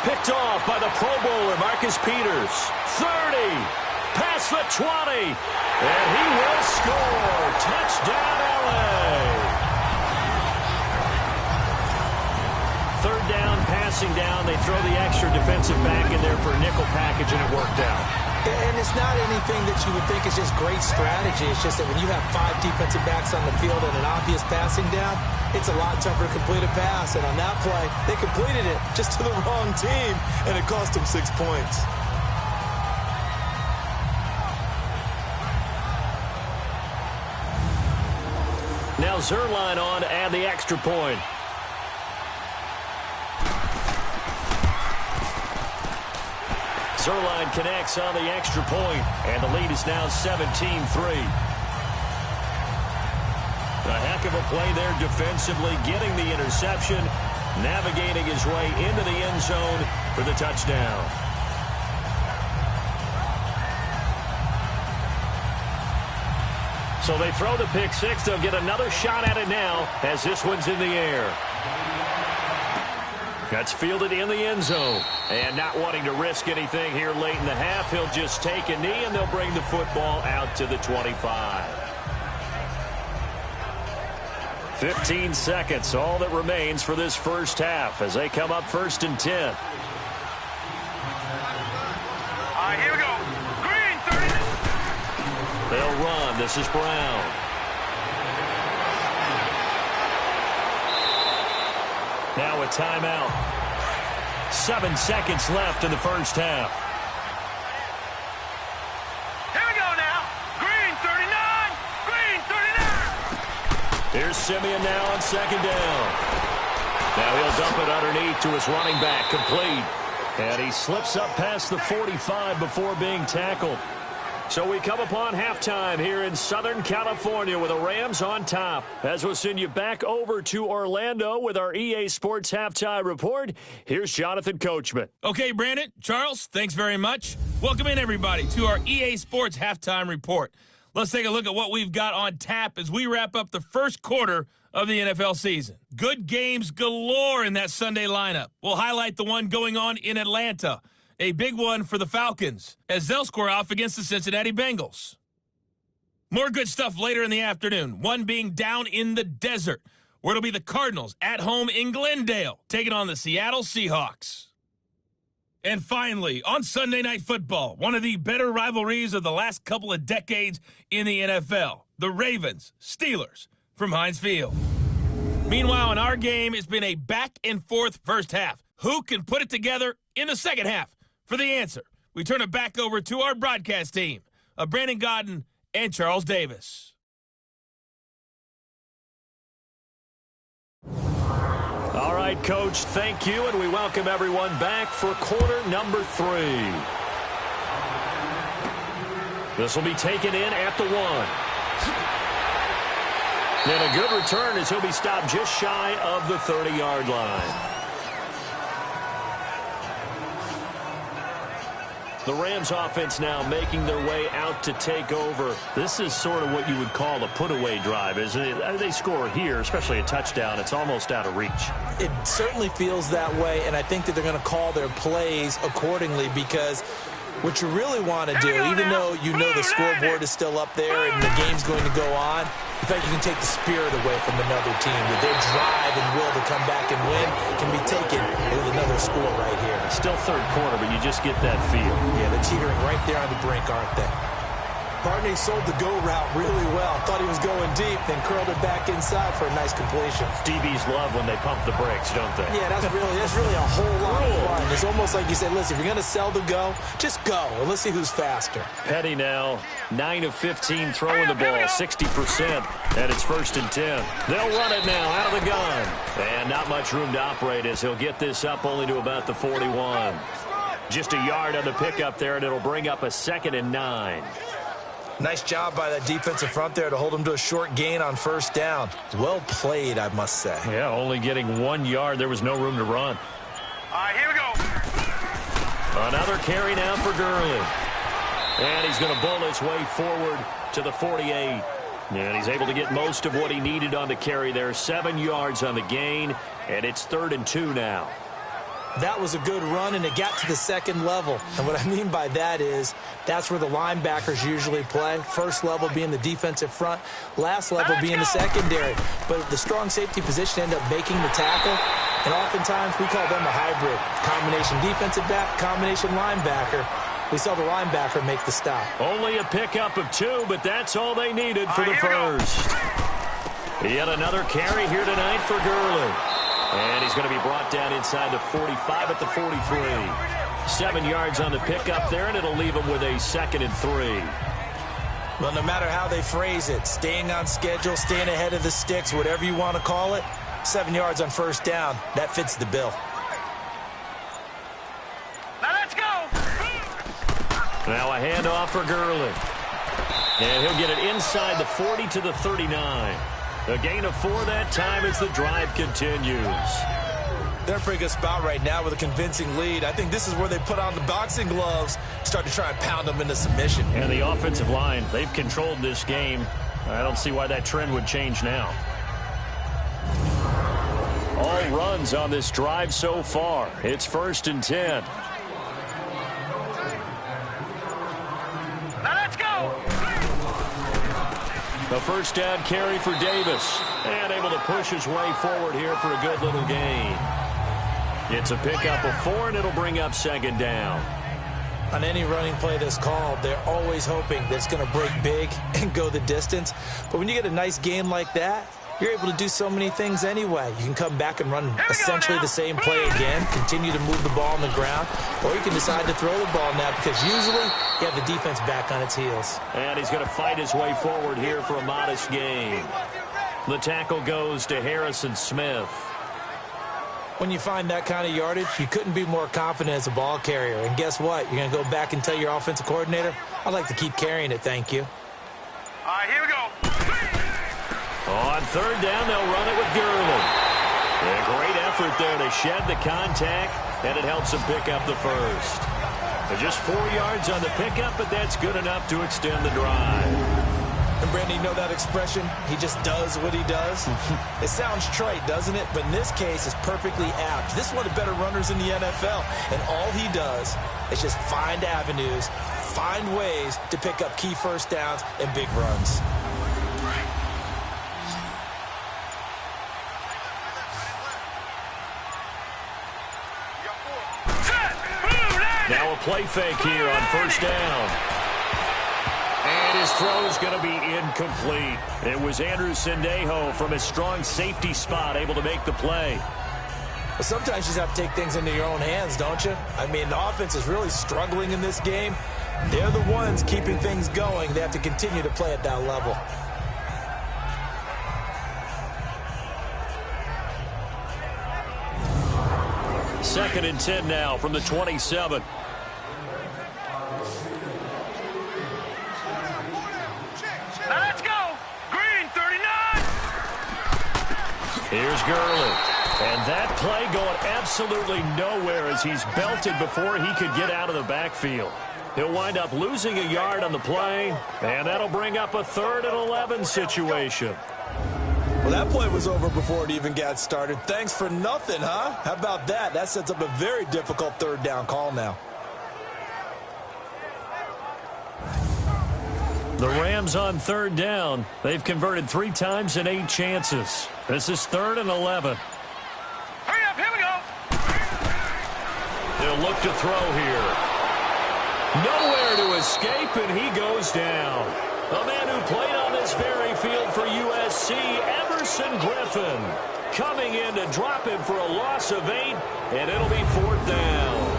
Picked off by the Pro Bowler, Marcus Peters. 30. Past the 20. And he will score. Touchdown, LA. 3rd down, passing down. They throw the extra defensive back in there for a nickel package, and it worked out. And it's not anything that you would think is just great strategy. It's just that when you have 5 defensive backs on the field and an obvious passing down, it's a lot tougher to complete a pass. And on that play, they completed it just to the wrong team, and it cost them 6 points. Now Zerline on to add the extra point. Zerline connects on the extra point, and the lead is now 17-3. A heck of a play there defensively, getting the interception, navigating his way into the end zone for the touchdown. So they throw the pick six. They'll get another shot at it now as this one's in the air. That's fielded in the end zone. And not wanting to risk anything here late in the half, he'll just take a knee, and they'll bring the football out to the 25. 15 seconds, all that remains for this first half as they come up 1st and 10. All right, here we go. Green, 30. They'll run. This is Brown. Now a timeout. 7 seconds left in the first half. Here we go now. Green, 39. Green, 39. Here's Simeon now on 2nd down. Now he'll dump it underneath to his running back, complete. And he slips up past the 45 before being tackled. So we come upon halftime here in Southern California with the Rams on top. As we'll send you back over to Orlando with our EA Sports Halftime Report, here's Jonathan Coachman. Okay, Brandon, Charles, thanks very much. Welcome in, everybody, to our EA Sports Halftime Report. Let's take a look at what we've got on tap as we wrap up the first quarter of the NFL season. Good games galore in that Sunday lineup. We'll highlight the one going on in Atlanta. A big one for the Falcons as they'll square off against the Cincinnati Bengals. More good stuff later in the afternoon, one being down in the desert, where it'll be the Cardinals at home in Glendale, taking on the Seattle Seahawks. And finally, on Sunday Night Football, one of the better rivalries of the last couple of decades in the NFL, the Ravens, Steelers from Heinz Field. Meanwhile, in our game, it's been a back-and-forth first half. Who can put it together in the second half? For the answer, we turn it back over to our broadcast team of Brandon Godden and Charles Davis. All right, Coach, thank you, and we welcome everyone back for quarter number 3. This will be taken in at the 1. And a good return as he'll be stopped just shy of the 30-yard line. The Rams offense now making their way out to take over. This is sort of what you would call a put-away drive, isn't it? They score here, especially a touchdown. It's almost out of reach. It certainly feels that way, and I think that they're going to call their plays accordingly because what you really want to do, even though you know the scoreboard is still up there and the game's going to go on, in fact, you can take the spirit away from another team. That their drive and will to come back and win can be taken with another score right here. Still third quarter, but you just get that feel. Yeah, they're teetering right there on the brink, aren't they? Partney sold the go route really well. Thought he was going deep, then curled it back inside for a nice completion. DBs love when they pump the brakes, don't they? Yeah, that's really a whole lot of fun. It's almost like you said, listen, if you're going to sell the go, just go, and let's see who's faster. Petty now, 9 of 15 throwing the ball, 60%, and it's 1st and 10. They'll run it now out of the gun. And not much room to operate as he'll get this up only to about the 41. Just a yard on the pickup there, and it'll bring up a 2nd and 9. Nice job by that defensive front there to hold him to a short gain on 1st down. Well played, I must say. Yeah, only getting 1 yard. There was no room to run. All right, here we go. Another carry now for Gurley. And he's going to bull his way forward to the 48. And he's able to get most of what he needed on the carry there. 7 yards on the gain, and it's 3rd and 2 now. That was a good run, and it got to the 2nd level. And what I mean by that is that's where the linebackers usually play. First level being the defensive front, last level being the secondary. But the strong safety position ended up making the tackle, and oftentimes we call them a hybrid. Combination defensive back, combination linebacker. We saw the linebacker make the stop. Only a pickup of 2, but that's all they needed for the first. Yet another carry here tonight for Gurley. And he's going to be brought down inside the 45 at the 43. 7 yards on the pickup there, and it'll leave him with a 2nd and 3. Well, no matter how they phrase it, staying on schedule, staying ahead of the sticks, whatever you want to call it, 7 yards on 1st down, that fits the bill. Now let's go. Now a handoff for Gurley. And he'll get it inside the 40 to the 39. A gain of 4 that time as the drive continues. They're in a pretty good spot right now with a convincing lead. I think this is where they put on the boxing gloves, start to try and pound them into submission. And the offensive line, they've controlled this game. I don't see why that trend would change now. All runs on this drive so far. It's 1st and 10. Now let's go. A 1st down carry for Davis. And able to push his way forward here for a good little gain. It's a pickup of 4, and it'll bring up second down. On any running play that's called, they're always hoping that it's going to break big and go the distance. But when you get a nice game like that, you're able to do so many things anyway. You can come back and run essentially the same play again, continue to move the ball on the ground, or you can decide to throw the ball now because usually you have the defense back on its heels. And he's going to fight his way forward here for a modest gain. The tackle goes to Harrison Smith. When you find that kind of yardage, you couldn't be more confident as a ball carrier. And guess what? You're going to go back and tell your offensive coordinator, I'd like to keep carrying it, thank you. All right, here we go. On third down, they'll run it with Gurley. A great effort there to shed the contact, and it helps him pick up the first. Just 4 yards on the pickup, but that's good enough to extend the drive. And, Brandon, you know that expression? He just does what he does? It sounds trite, doesn't it? But in this case, it's perfectly apt. This is one of the better runners in the NFL. And all he does is just find avenues, find ways to pick up key first downs and big runs. Now a play fake here on first down. And his throw is going to be incomplete. It was Andrew Sendejo from his strong safety spot able to make the play. Well, sometimes you just have to take things into your own hands, don't you? I mean, the offense is really struggling in this game. They're the ones keeping things going. They have to continue to play at that level. Second and 10 now from the 27. Let's go. Green 39. Here's Gurley. And that play going absolutely nowhere as he's belted before he could get out of the backfield. He'll wind up losing a yard on the play, and that'll bring up a 3rd and 11 situation. Well, that play was over before it even got started. Thanks for nothing, huh? How about that? That sets up a very difficult third down call now. The Rams on third down. They've converted 3 times in 8 chances. This is 3rd and 11. Hurry up, here we go. They'll look to throw here. Nowhere to escape, and he goes down. A man who played on this very field for USC, Everson Griffin, coming in to drop him for a loss of 8, and it'll be 4th down.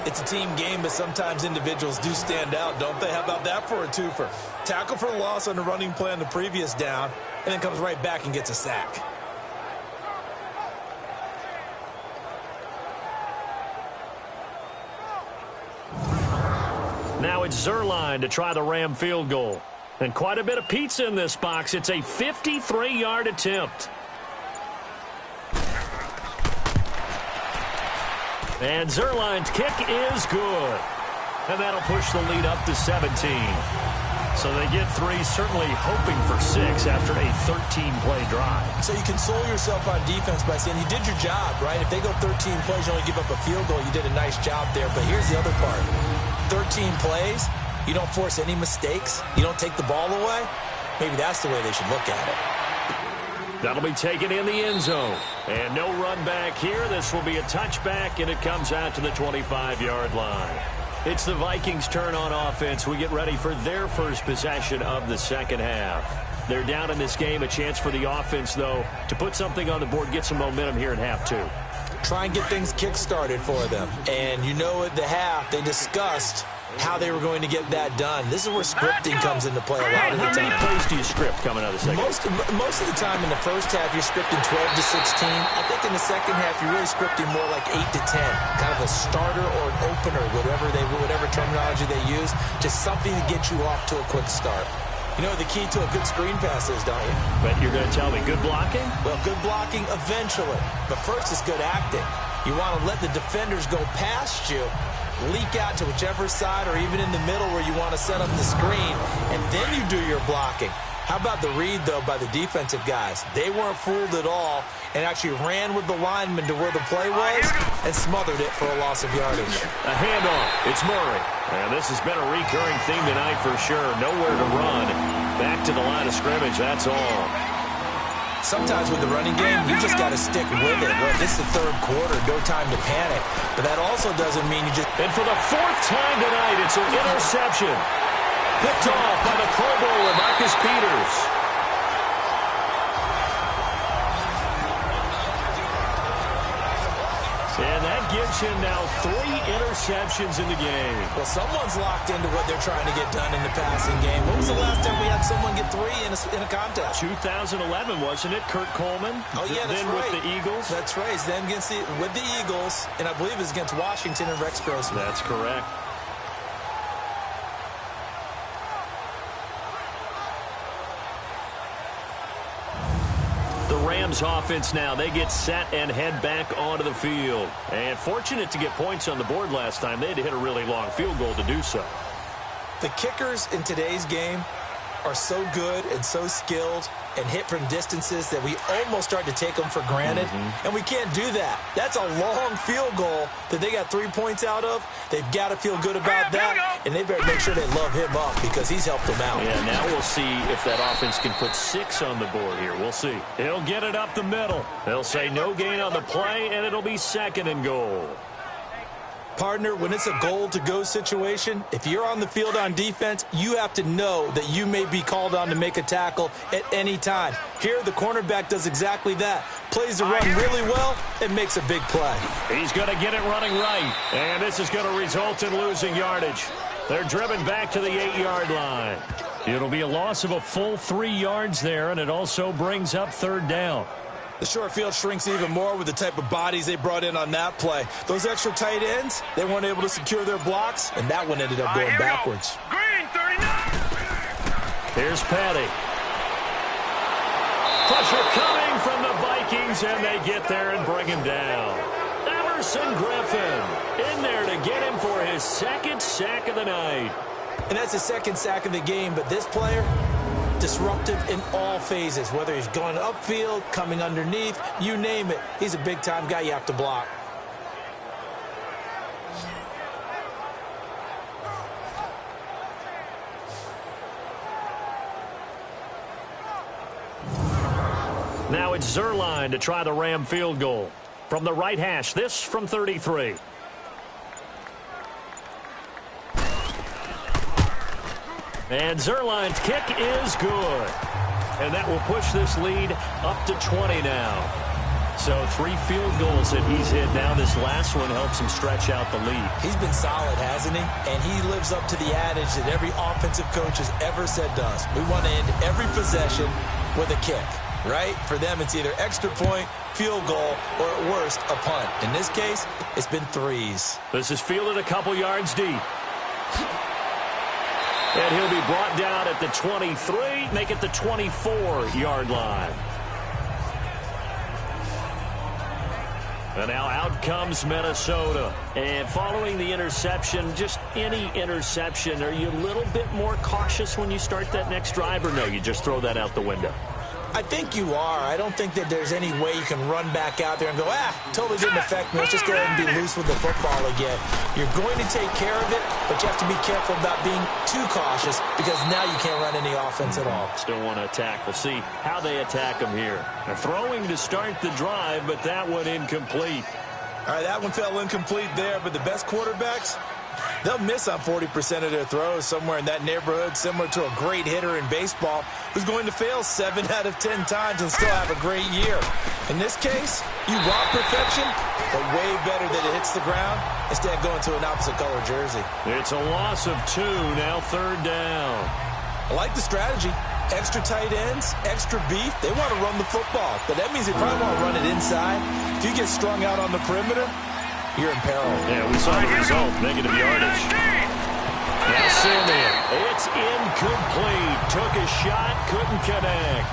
It's a team game, but sometimes individuals do stand out, don't they? How about that for a twofer? Tackle for a loss on the running play on the previous down, and then comes right back and gets a sack. Now it's Zerline to try the Ram field goal. And quite a bit of pizza in this box. It's a 53-yard attempt. And Zerline's kick is good. And that'll push the lead up to 17. So they get 3, certainly hoping for 6 after a 13-play drive. So you console yourself on defense by saying you did your job, right? If they go 13 plays, you only give up a field goal, you did a nice job there. But here's the other part. 13 plays, you don't force any mistakes, you don't take the ball away. Maybe that's the way they should look at it. That'll be taken in the end zone. And no run back here. This will be a touchback, and it comes out to the 25-yard line. It's the Vikings' turn on offense. We get ready for their first possession of the second half. They're down in this game. A chance for the offense, though, to put something on the board, get some momentum here in half 2. Try and get things kick-started for them. And you know at the half, they discussed how they were going to get that done. This is where scripting comes into play a lot of the time. How many plays do you script coming out of the second? Most of the time in the first half, you're scripting 12 to 16. I think in the second half, you're really scripting more like 8 to 10. Kind of a starter or an opener, whatever terminology they use. Just something to get you off to a quick start. You know what the key to a good screen pass is, don't you? But you're going to tell me good blocking? Well, good blocking eventually. But first is good acting. You want to let the defenders go past you, leak out to whichever side or even in the middle where you want to set up the screen, and then you do your blocking. How about the read, though, by the defensive guys? They weren't fooled at all and actually ran with the lineman to where the play was and smothered it for a loss of yardage. A handoff. It's Murray. And this has been a recurring theme tonight for sure. Nowhere to run. Back to the line of scrimmage, that's all. Sometimes with the running game, you just got to stick with it. Look, it's the third quarter, no time to panic. But that also doesn't mean you just... And for the fourth time tonight, it's an interception. Picked off by the Pro Bowler, Marcus Peters. And that gives him now 3 interceptions in the game. Well, someone's locked into what they're trying to get done in the passing game. When was the last time we had someone get 3 in a contest? 2011, wasn't it? Kurt Coleman. Oh, yeah, that's then right. with the Eagles. That's right. Then with the Eagles, and I believe it was against Washington and Rex Grossman. That's correct. Rams offense now. They get set and head back onto the field. And fortunate to get points on the board last time. They had to hit a really long field goal to do so. The kickers in today's game are so good and so skilled and hit from distances that we almost start to take them for granted. And we can't do that. That's a long field goal that they got 3 points out of. They've got to feel good about that, and they better make sure they love him up because he's helped them out. Yeah, now we'll see if that offense can put 6 on the board here. We'll see. He'll get it up the middle. They'll say no gain on the play, and it'll be 2nd and goal. Partner, when it's a goal-to-go situation, if you're on the field on defense, you have to know that you may be called on to make a tackle at any time. Here, the cornerback does exactly that. Plays the run really well and makes a big play. He's going to get it running right, and this is going to result in losing yardage. They're driven back to the 8-yard line. It'll be a loss of a full 3 yards there, and it also brings up 3rd down. The short field shrinks even more with the type of bodies they brought in on that play. Those extra tight ends, they weren't able to secure their blocks, and that one ended up going backwards. Green 39. Here's Patty. Pressure coming from the Vikings, and they get there and bring him down. Emerson Griffin in there to get him for his 2nd sack of the night. And that's the 2nd sack of the game, but this player, disruptive in all phases, whether he's going upfield, coming underneath, you name it. He's a big-time guy you have to block. Now it's Zerline to try the Ram field goal. From the right hash, this from 33. And Zerline's kick is good. And that will push this lead up to 20 now. So 3 field goals that he's hit now. This last one helps him stretch out the lead. He's been solid, hasn't he? And he lives up to the adage that every offensive coach has ever said to us. We want to end every possession with a kick, right? For them, it's either extra point, field goal, or at worst, a punt. In this case, it's been 3s. This is fielded a couple yards deep. And he'll be brought down at the 23, make it the 24-yard line. And now out comes Minnesota. And following the interception, just any interception, are you a little bit more cautious when you start that next drive, or no, you just throw that out the window? I think you are. I don't think that there's any way you can run back out there and go, totally didn't affect me. Let's just go ahead and be loose with the football again. You're going to take care of it, but you have to be careful about being too cautious because now you can't run any offense at all. Still want to attack. We'll see how they attack them here. They're throwing to start the drive, but that one incomplete. All right, that one fell incomplete there, but the best quarterbacks, they'll miss on 40% of their throws somewhere in that neighborhood, similar to a great hitter in baseball who's going to fail 7 out of 10 times and still have a great year. In this case, you want perfection, but way better that it hits the ground instead of going to an opposite color jersey. It's a loss of 2, now 3rd down. I like the strategy. Extra tight ends, extra beef. They want to run the football, but that means they probably want to run it inside. If you get strung out on the perimeter, you're in peril. Yeah, we saw the result, negative yardage. Now Simeon, it's incomplete. Took a shot, couldn't connect.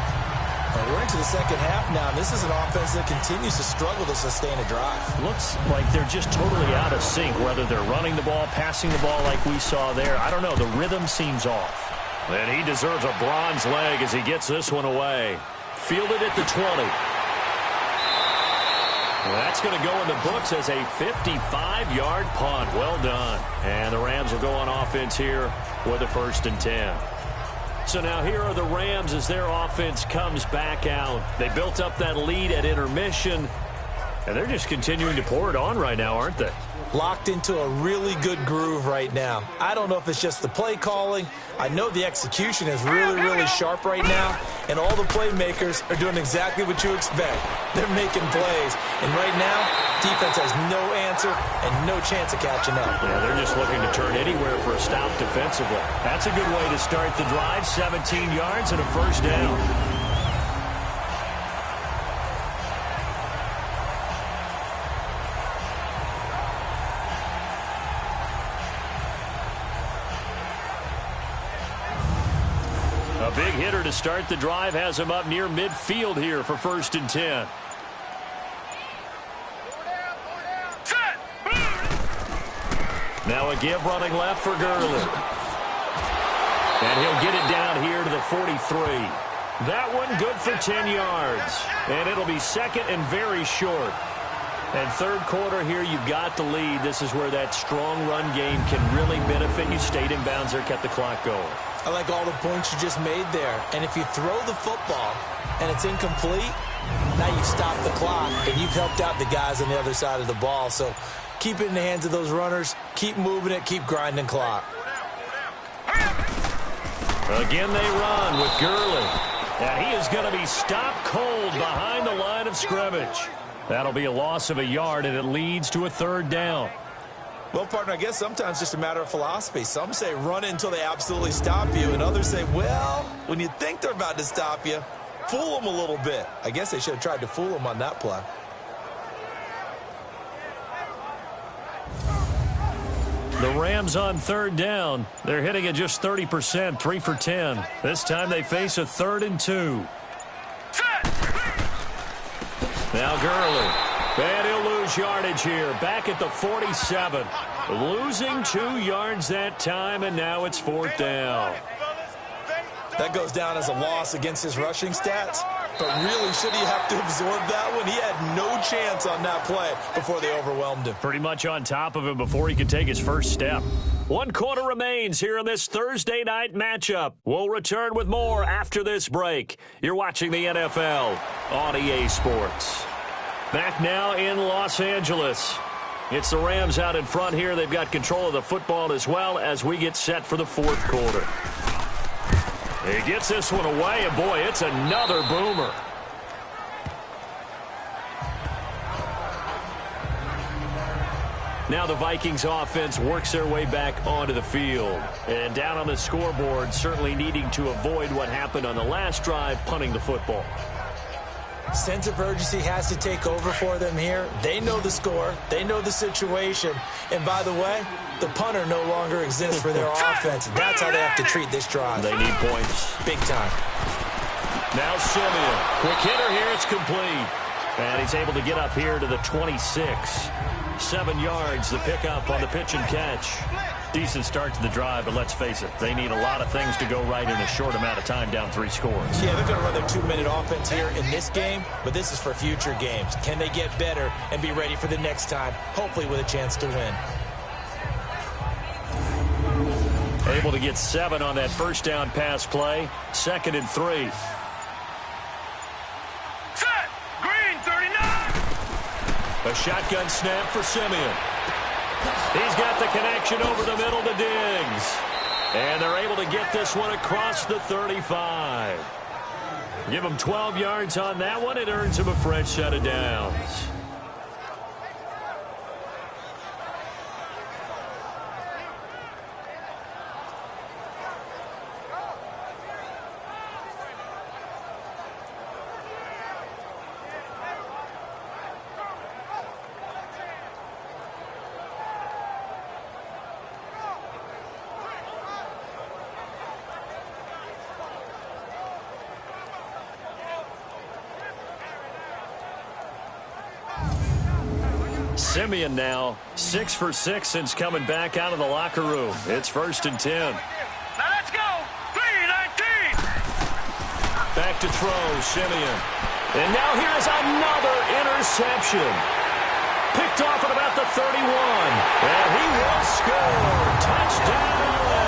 Well, we're into the second half now, and this is an offense that continues to struggle to sustain a drive. Looks like they're just totally out of sync, whether they're running the ball, passing the ball like we saw there. I don't know, the rhythm seems off. And he deserves a bronze leg as he gets this one away. Fielded at the 20. Well, that's going to go in the books as a 55-yard punt. Well done. And the Rams will go on offense here with a 1st and 10. So now here are the Rams as their offense comes back out. They built up that lead at intermission, and they're just continuing to pour it on right now, aren't they? Locked into a really good groove right now. I don't know if it's just the play calling. I know the execution is really, really sharp right now, and all the playmakers are doing exactly what you expect. They're making plays, and right now, defense has no answer and no chance of catching up. Yeah, they're just looking to turn anywhere for a stop defensively. That's a good way to start the drive. 17 yards and a first down. A big hitter to start the drive has him up near midfield here for 1st and 10. Now a give running left for Gurley. And he'll get it down here to the 43. That one good for 10 yards. And it'll be 2nd and very short. And 3rd quarter here, you've got the lead. This is where that strong run game can really benefit you. Stayed in bounds there, kept the clock going. I like all the points you just made there. And if you throw the football and it's incomplete, now you stop the clock and you've helped out the guys on the other side of the ball. So keep it in the hands of those runners. Keep moving it. Keep grinding clock. Again, they run with Gurley. And he is going to be stopped cold behind the line of scrimmage. That'll be a loss of a yard, and it leads to a 3rd down. Well, partner, I guess sometimes it's just a matter of philosophy. Some say run it until they absolutely stop you, and others say, well, when you think they're about to stop you, fool them a little bit. I guess they should have tried to fool them on that play. The Rams on 3rd down. They're hitting at just 30%, 3 for 10. This time they face a 3rd and 2. Now Gurley. And he'll lose yardage here. Back at the 47. Losing 2 yards that time, and now it's 4th down. That goes down as a loss against his rushing stats. But really, should he have to absorb that one? He had no chance on that play before they overwhelmed him. Pretty much on top of him before he could take his first step. 1 quarter remains here in this Thursday night matchup. We'll return with more after this break. You're watching the NFL on EA Sports. Back now in Los Angeles. It's the Rams out in front here. They've got control of the football as well as we get set for the 4th quarter. He gets this one away, and boy, it's another boomer. Now the Vikings offense works their way back onto the field. And down on the scoreboard, certainly needing to avoid what happened on the last drive, punting the football. Sense of urgency has to take over for them here. They know the score. They know the situation. And by the way, the punter no longer exists for their offense. That's how they have to treat this drive. They need points. Big time. Now Simeon. Quick hitter here. It's complete. And he's able to get up here to the 26. 7 yards, the pickup on the pitch and catch. Decent start to the drive, but let's face it, they need a lot of things to go right in a short amount of time, down 3 scores. Yeah, they're going to run their 2-minute offense here in this game, but this is for future games. Can they get better and be ready for the next time, hopefully with a chance to win? Able to get 7 on that first down pass play. 2nd and 3. Set! Green 39! A shotgun snap for Simeon. He's got the connection over the middle to Diggs. And they're able to get this one across the 35. Give him 12 yards on that one. It earns him a fresh set of downs. Simeon now 6 for 6 since coming back out of the locker room. It's 1st and 10. Now let's go! 3-19! Back to throw, Simeon. And now here's another interception. Picked off at about the 31. And he will score. Touchdown, LA.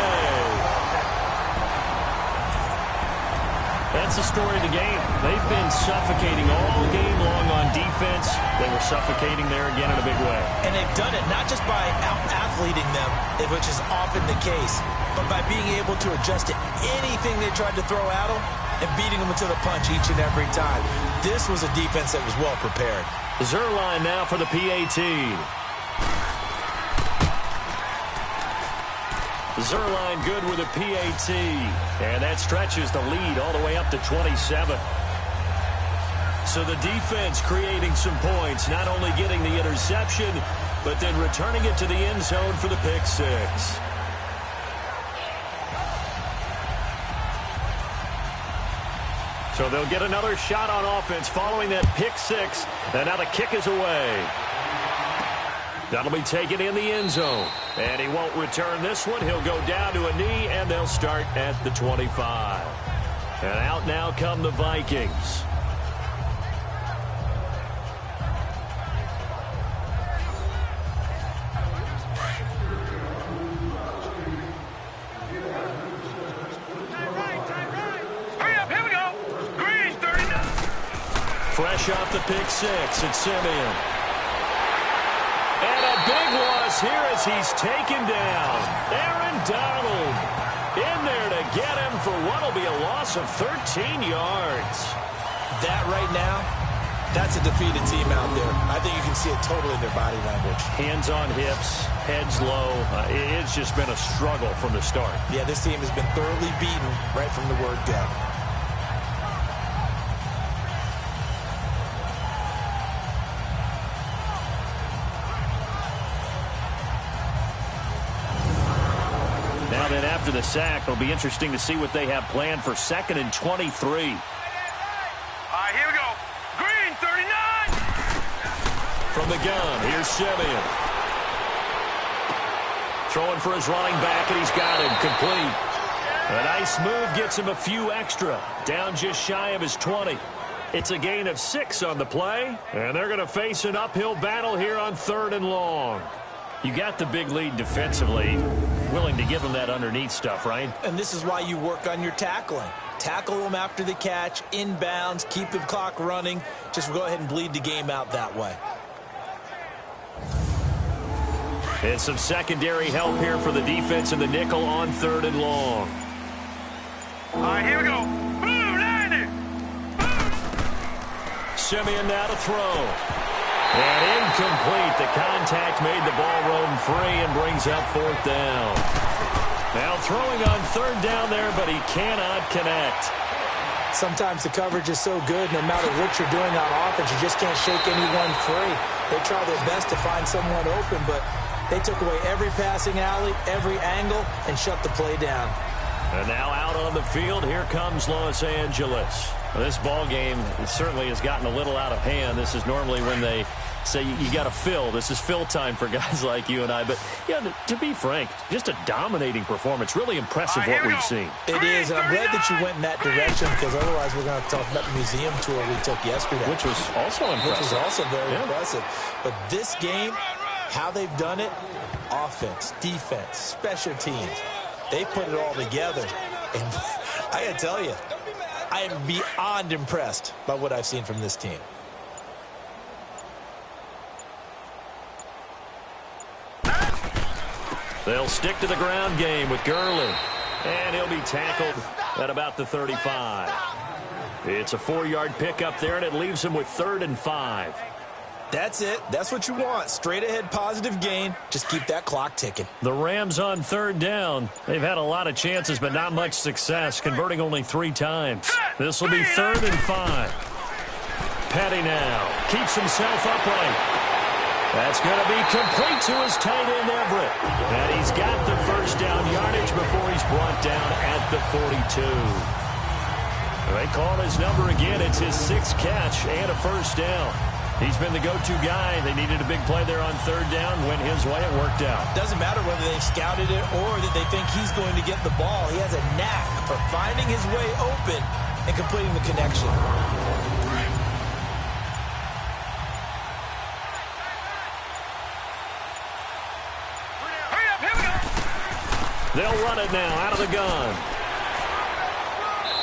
that's the story of the game. They've been suffocating all game long on defense. They were suffocating there again in a big way. And they've done it not just by out-athleting them, which is often the case, but by being able to adjust to anything they tried to throw at them and beating them to the punch each and every time. This was a defense that was well prepared. Zerline now for the PAT. Zerline good with a PAT. And that stretches the lead all the way up to 27. So the defense creating some points, not only getting the interception, but then returning it to the end zone for the pick six. So they'll get another shot on offense following that pick six. And now the kick is away. That'll be taken in the end zone. And he won't return this one. He'll go down to a knee, and they'll start at the 25. And out now come the Vikings. Fresh off the pick six, it's Simeon. And a big loss here as he's taken down. Aaron Donald in there to get him for what will be a loss of 13 yards. That right now, that's a defeated team out there. I think you can see it totally in their body language. Hands on hips, heads low. It's just been a struggle from the start. Yeah, this team has been thoroughly beaten right from the word go. Now then, after the sack, it'll be interesting to see what they have planned for 2nd and 23. All right, here we go. Green, 39. From the gun, here's Simeon. Throwing for his running back, and he's got him complete. A nice move gets him a few extra. Down just shy of his 20. It's a gain of 6 on the play, and they're going to face an uphill battle here on 3rd and long. You got the big lead defensively, willing to give them that underneath stuff, right? And this is why you work on your tackling. Tackle them after the catch, inbounds, keep the clock running. Just go ahead and bleed the game out that way. And some secondary help here for the defense in the nickel on 3rd and long. All right, here we go. Boom, landed. Simeon now to throw. And incomplete. The contact made the ball roam free and brings up 4th down. Now throwing on 3rd down there, but he cannot connect. Sometimes the coverage is so good, no matter what you're doing on offense, you just can't shake anyone free. They try their best to find someone open, but they took away every passing alley, every angle, and shut the play down. And now out on the field, here comes Los Angeles. Well, this ball game certainly has gotten a little out of hand. This is normally when they say you got to fill. This is fill time for guys like you and I. But, yeah, to be frank, just a dominating performance. Really impressive what we've seen. It is, and I'm glad that you went in that direction because otherwise we're going to talk about the museum tour we took yesterday. Which was also impressive. Which was also very impressive. But this game, how they've done it, offense, defense, special teams, they put it all together. And I got to tell you, I am beyond impressed by what I've seen from this team. They'll stick to the ground game with Gurley. And he'll be tackled at about the 35. It's a 4-yard pickup there, and it leaves him with 3rd and 5. That's it. That's what you want. Straight ahead positive gain. Just keep that clock ticking. The Rams on 3rd down. They've had a lot of chances, but not much success, converting only 3 times. This will be 3rd and 5. Petty now keeps himself upright. That's going to be complete to his tight end, Everett. And he's got the first down yardage before he's brought down at the 42. They call his number again. It's his 6th catch and a first down. He's been the go-to guy. They needed a big play there on 3rd down. Went his way. It worked out. Doesn't matter whether they've scouted it or that they think he's going to get the ball. He has a knack for finding his way open and completing the connection. They'll run it now out of the gun.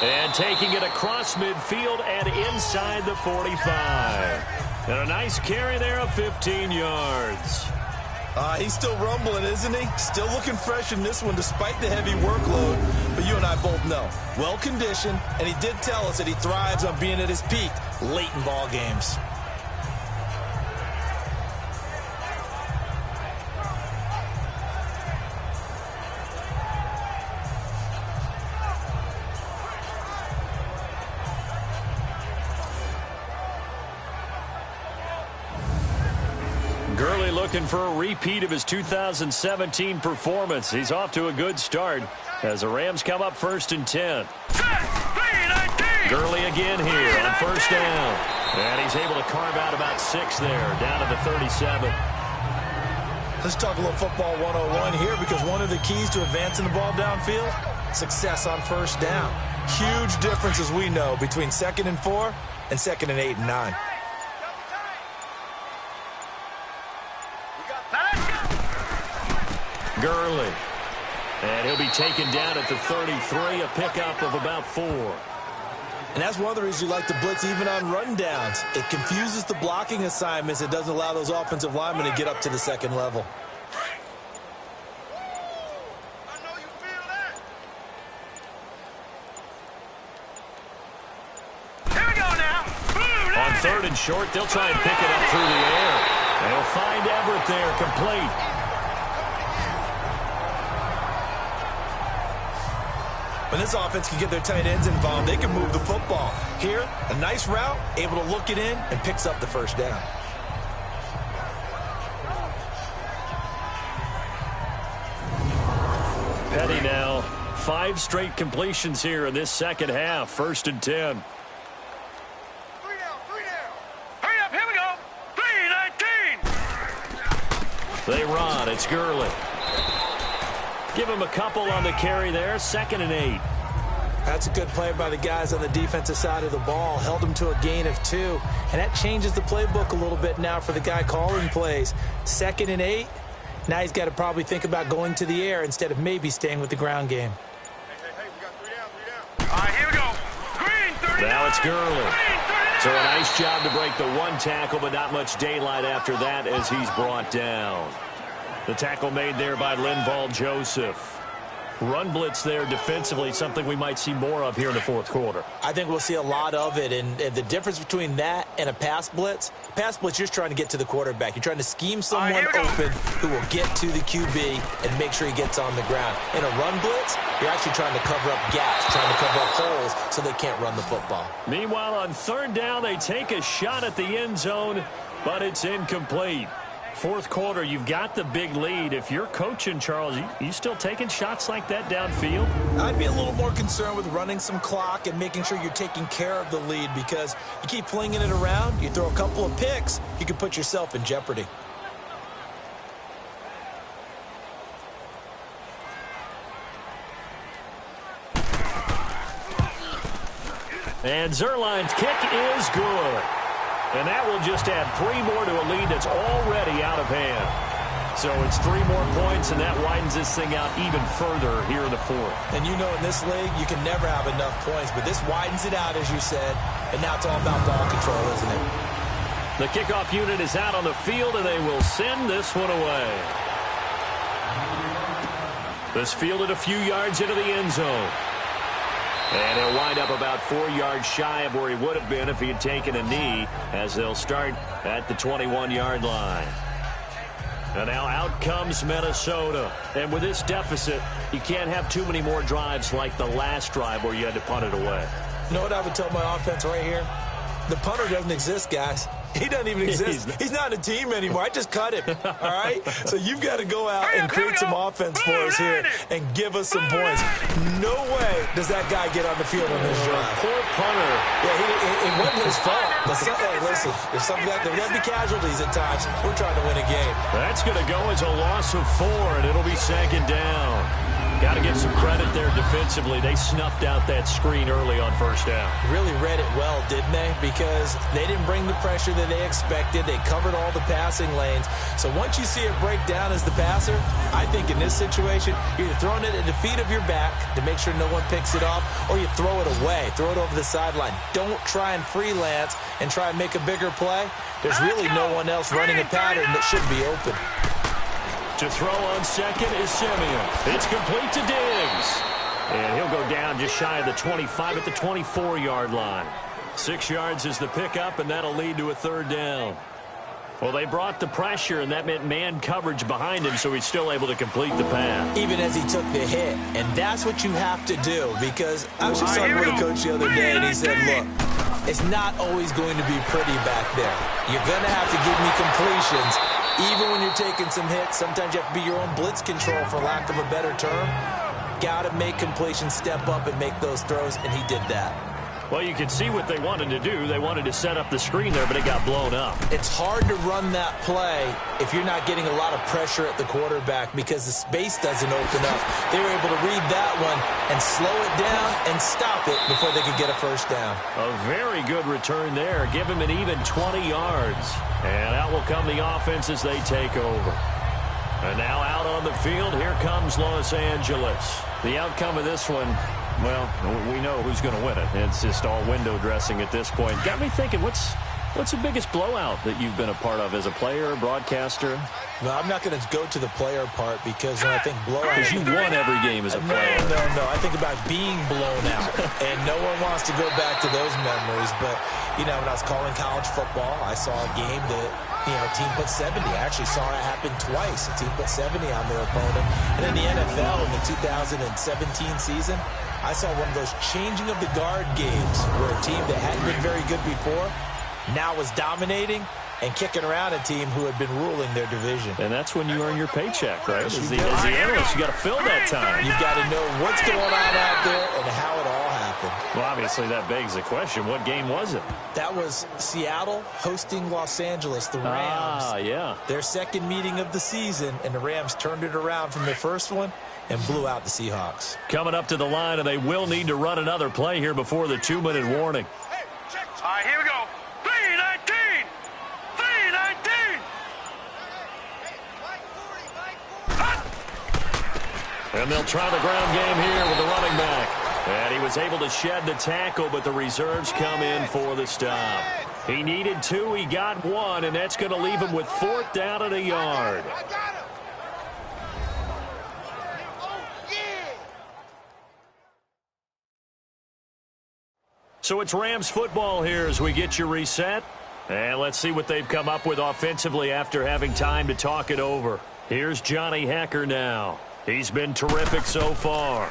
And taking it across midfield and inside the 45. And a nice carry there of 15 yards. He's still rumbling, isn't he? Still looking fresh in this one despite the heavy workload. But you and I both know, well-conditioned, and he did tell us that he thrives on being at his peak late in ball games. Gurley looking for a repeat of his 2017 performance. He's off to a good start as the Rams come up 1st and 10. Gurley again here on 1st down. And he's able to carve out about 6 there, down to the 37. Let's talk a little football 101 here, because one of the keys to advancing the ball downfield, success on 1st down. Huge difference, as we know, between 2nd and 4 and 2nd and 8 and 9. Gurley. And he'll be taken down at the 33, a pickup of about 4. And that's one of the reasons you like to blitz even on rundowns. It confuses the blocking assignments. It doesn't allow those offensive linemen to get up to the 2nd level. Here we go now. On 3rd and short, they'll try and pick it up through the air. They'll find Everett there, complete. When this offense can get their tight ends involved, they can move the football. Here, a nice route, able to look it in, and picks up the 1st down. Petty now, 5 straight completions here in this 2nd half, 1st and 10. 3 down. Hurry up, here we go. 3-19. They run, it's Gurley. Give him a couple on the carry there, 2nd and 8. That's a good play by the guys on the defensive side of the ball. Held them to a gain of 2. And that changes the playbook a little bit now for the guy calling plays. 2nd and 8. Now he's got to probably think about going to the air instead of maybe staying with the ground game. Hey, we got 3 down. All right, here we go. Green 39. Now it's Gurley. Green 39. So a nice job to break the 1 tackle, but not much daylight after that as he's brought down. The tackle made there by Linval Joseph. Run blitz there defensively, something we might see more of here in the 4th quarter. I think we'll see a lot of it, and the difference between that and a pass blitz, you're just trying to get to the quarterback. You're trying to scheme someone open who will get to the QB and make sure he gets on the ground. In a run blitz, you're actually trying to cover up gaps, trying to cover up holes so they can't run the football. Meanwhile, on 3rd down, they take a shot at the end zone, but it's incomplete. 4th quarter, you've got the big lead. If you're coaching, Charles, you still taking shots like that downfield? I'd be a little more concerned with running some clock and making sure you're taking care of the lead, because you keep flinging it around, you throw a couple of picks, you can put yourself in jeopardy. And Zerline's kick is good. And that will just add 3 more to a lead that's already out of hand. So it's 3 more points, and that widens this thing out even further here in the 4th. And you know, in this league, you can never have enough points, but this widens it out, as you said, and now it's all about ball control, isn't it? The kickoff unit is out on the field, and they will send this one away. This fielded a few yards into the end zone. And he'll wind up about 4 yards shy of where he would have been if he had taken a knee, as they'll start at the 21-yard line. And now out comes Minnesota. And with this deficit, you can't have too many more drives like the last drive where you had to punt it away. You know what I would tell my offense right here? The punter doesn't exist, guys. He doesn't even exist. He's not a team anymore. I just cut him, all right? So you've got to go out and create some offense for us here and give us some points. No way does that guy get on the field on this drive. Poor punter. Yeah, it wasn't his fault. But hey, listen, there's going to be casualties at times. We're trying to win a game. That's going to go as a loss of 4, and it'll be 2nd down. Got to give some credit there defensively. They snuffed out that screen early on first down. Really read it well, didn't they? Because they didn't bring the pressure that they expected. They covered all the passing lanes. So once you see it break down as the passer, I think in this situation, you're either throwing it at the feet of your back to make sure no one picks it off, or you throw it away. Throw it over the sideline. Don't try and freelance and try and make a bigger play. There's really no one else running a pattern that should be open. To throw on second is Simeon. It's complete to Diggs. And he'll go down just shy of the 25 at the 24-yard line. 6 yards is the pickup, and that'll lead to a third down. Well, they brought the pressure, and that meant man coverage behind him, so he's still able to complete the pass. Even as he took the hit. And that's what you have to do, because I was just talking with a coach the other day, and he said, look, it's not always going to be pretty back there. You're going to have to give me completions. Even when you're taking some hits, sometimes you have to be your own blitz control, for lack of a better term. Got to make completions, step up, and make those throws, and he did that. Well, you can see what they wanted to do. They wanted to set up the screen there, but it got blown up. It's hard to run that play if you're not getting a lot of pressure at the quarterback because the space doesn't open up. They were able to read that one and slow it down and stop it before they could get a first down. A very good return there. Give him an even 20 yards. And out will come the offense as they take over. And now out on the field, here comes Los Angeles. The outcome of this one, well, we know who's going to win it. It's just all window dressing at this point. Got me thinking, what's the biggest blowout that you've been a part of as a player, broadcaster? No, I'm not going to go to the player part because when I think blowout... Because you won every game as a player. No. I think about being blown out. And no one wants to go back to those memories. But, you know, when I was calling college football, I saw a game that, you know, a team put 70. I actually saw it happen twice. A team put 70 on their opponent. And in the NFL in the 2017 season, I saw one of those changing of the guard games where a team that hadn't been very good before now was dominating and kicking around a team who had been ruling their division. And that's when you earn your paycheck, right? As the analyst, you got to fill that time. You've got to know what's going on out there and how it all happened. Well, obviously that begs the question, what game was it? That was Seattle hosting Los Angeles, the Rams. Yeah. Their second meeting of the season, and the Rams turned it around from their first one and blew out the Seahawks. Coming up to the line, and they will need to run another play here before the 2-minute warning. All right, here we go. 3-19. 3-19. And they'll try the ground game here with the running back. And he was able to shed the tackle, but the reserves come in for the stop. He needed 2, he got 1, and that's going to leave him with 4th down and a yard. So it's Rams football here as we get you reset. And let's see what they've come up with offensively after having time to talk it over. Here's Johnny Hekker now. He's been terrific so far.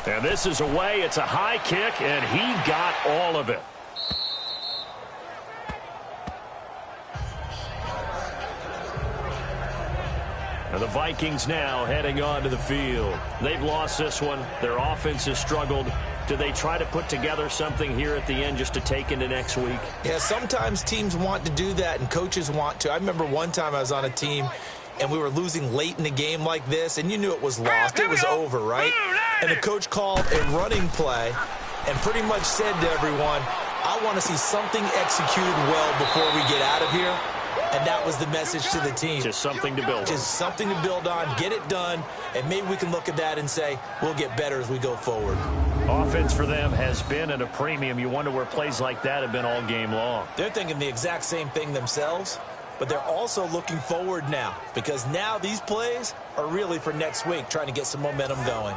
And this is away. It's a high kick, and he got all of it. And the Vikings now heading onto the field. They've lost this one. Their offense has struggled. Do they try to put together something here at the end just to take into next week? Yeah, sometimes teams want to do that and coaches want to. I remember one time I was on a team and we were losing late in the game like this, and you knew it was lost. It was over, right? And the coach called a running play and pretty much said to everyone, I want to see something executed well before we get out of here. And that was the message to the team. Just something to build on. Just something to build on, get it done, and maybe we can look at that and say, we'll get better as we go forward. Offense for them has been at a premium. You wonder where plays like that have been all game long. They're thinking the exact same thing themselves, but they're also looking forward now because now these plays are really for next week, trying to get some momentum going.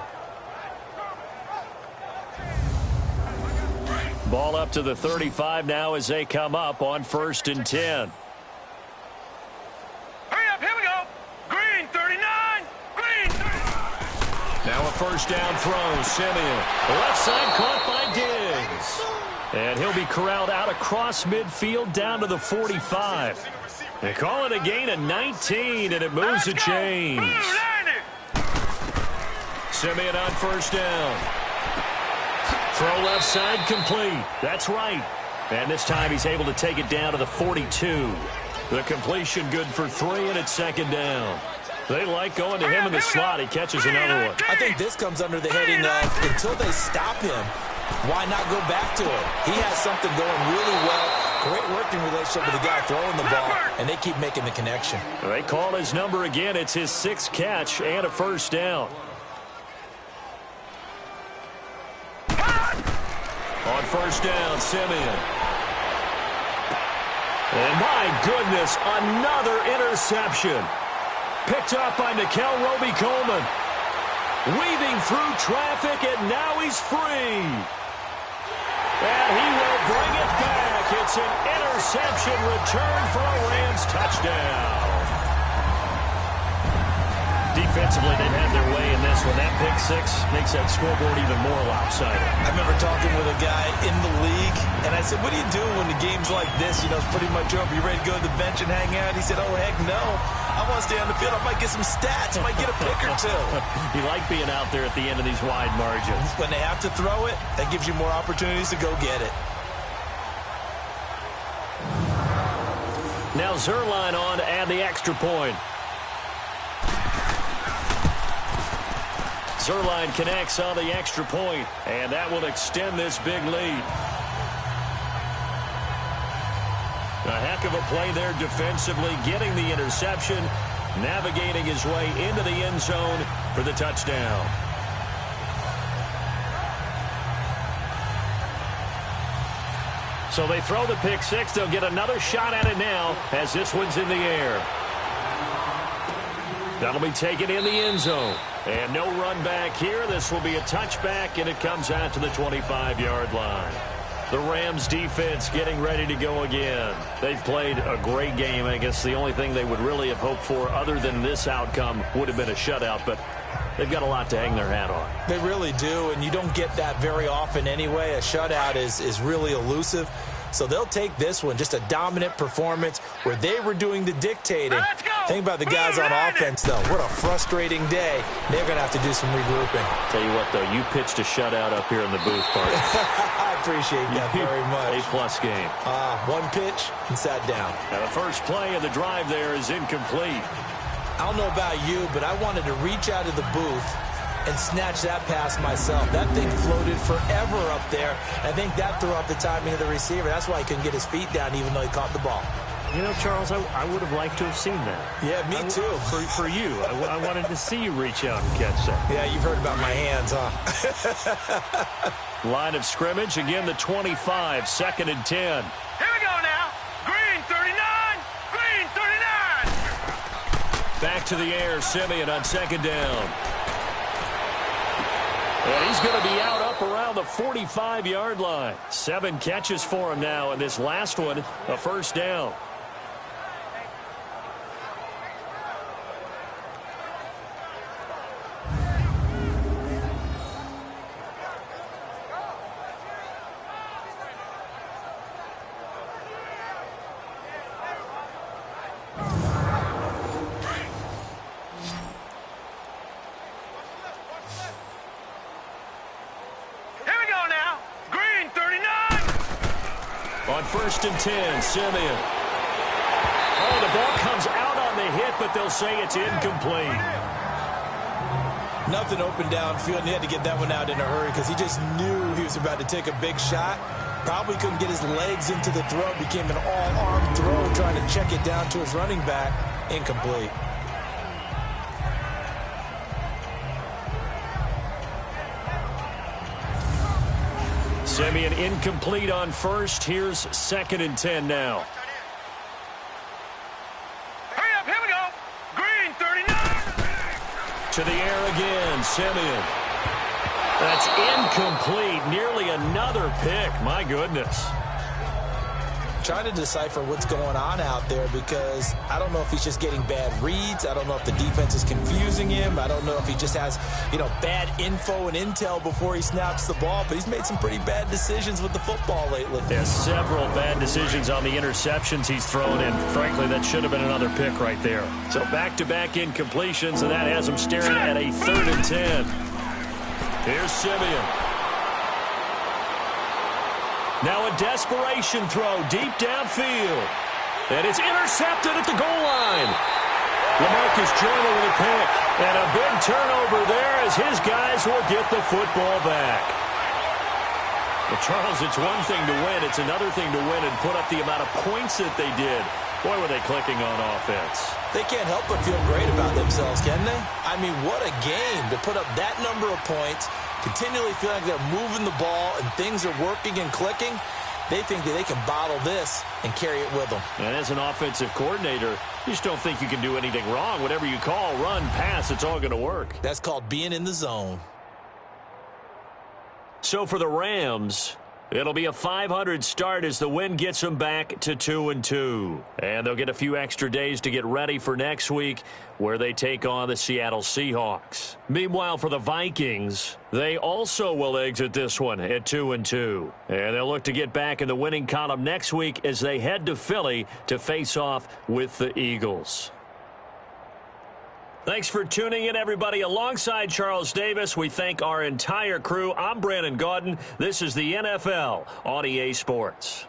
Ball up to the 35 now as they come up on 1st and 10. Hurry up, here we go. Green 39. Green 39. Now a first down throw. Simeon. Left side caught by Diggs. And he'll be corralled out across midfield down to the 45. They call it a gain of 19, and it moves the chains. Simeon on first down. Throw left side complete. That's right. And this time he's able to take it down to the 42. The completion good for 3, and it's 2nd down. They like going to him in the slot. He catches another one. I think this comes under the heading of until they stop him, why not go back to him? He has something going really well. Great working relationship with the guy throwing the ball, and they keep making the connection. They call his number again. It's his 6th catch and a first down. On first down, Simeon. And my goodness, another interception. Picked up by Nickel Roby-Coleman. Weaving through traffic, and now he's free. And he will bring it back. It's an interception return for a Rams touchdown. Defensively, they've had their way in this one. That pick six makes that scoreboard even more lopsided. I remember talking with a guy in the league, and I said, what do you do when the game's like this? You know, it's pretty much over. You ready to go to the bench and hang out? He said, oh, heck no. I want to stay on the field. I might get some stats. I might get a pick or two. You like being out there at the end of these wide margins. When they have to throw it, that gives you more opportunities to go get it. Now Zerline on to add the extra point. Zerline connects on the extra point, and that will extend this big lead. A heck of a play there defensively, getting the interception, navigating his way into the end zone for the touchdown. So they throw the pick six. They'll get another shot at it now as this one's in the air. That'll be taken in the end zone. And no run back here. This will be a touchback, and it comes out to the 25-yard line. The Rams defense getting ready to go again. They've played a great game. I guess the only thing they would really have hoped for other than this outcome would have been a shutout, but they've got a lot to hang their hat on. They really do, and you don't get that very often anyway. A shutout is really elusive. So they'll take this one, just a dominant performance where they were doing the dictating. Think about the guys on offense, though. What a frustrating day. They're going to have to do some regrouping. Tell you what, though, you pitched a shutout up here in the booth party. I appreciate that very much. A-plus game. One pitch and sat down. Now the first play of the drive there is incomplete. I don't know about you, but I wanted to reach out of the booth and snatch that pass myself. That thing floated forever up there. I think that threw off the timing of the receiver. That's why he couldn't get his feet down even though he caught the ball. You know, Charles, I would have liked to have seen that. Yeah, me too. For you. I wanted to see you reach out and catch that. Yeah, you've heard about my hands, huh? Line of scrimmage, again the 25, 2nd and 10. Here we go now. Green 39. Green 39. Back to the air, Simeon on 2nd down. And he's going to be out up around the 45-yard line. 7 catches for him now, and this last one, a first down. On 1st and 10, Simeon. Oh, the ball comes out on the hit, but they'll say it's incomplete. Nothing open downfield, and he had to get that one out in a hurry because he just knew he was about to take a big shot. Probably couldn't get his legs into the throw. Became an all-arm throw, trying to check it down to his running back. Incomplete. Simeon incomplete on 1st. Here's 2nd and 10 now. Hurry up, here we go. Green 39. To the air again, Simeon. That's incomplete. Nearly another pick. My goodness. Trying to decipher what's going on out there because I don't know if he's just getting bad reads. I don't know if the defense is confusing him. I don't know if he just has, bad info and intel before he snaps the ball. But he's made some pretty bad decisions with the football lately. There's several bad decisions on the interceptions he's thrown, and frankly, that should have been another pick right there. So back-to-back incompletions, and that has him staring at a 3rd and 10. Here's Simeon. Now a desperation throw deep downfield. And it's intercepted at the goal line. LaMarcus Joyner with a pick. And a big turnover there as his guys will get the football back. Well, Charles, it's one thing to win. It's another thing to win and put up the amount of points that they did. Boy, were they clicking on offense. They can't help but feel great about themselves, can they? I mean, what a game to put up that number of points, continually feeling like they're moving the ball and things are working and clicking. They think that they can bottle this and carry it with them. And as an offensive coordinator, you just don't think you can do anything wrong. Whatever you call, run, pass, it's all going to work. That's called being in the zone. So for the Rams, it'll be a .500 start as the win gets them back to 2-2. And they'll get a few extra days to get ready for next week where they take on the Seattle Seahawks. Meanwhile, for the Vikings, they also will exit this one at 2-2. And they'll look to get back in the winning column next week as they head to Philly to face off with the Eagles. Thanks for tuning in, everybody. Alongside Charles Davis, we thank our entire crew. I'm Brandon Gaudin. This is the NFL on EA Sports.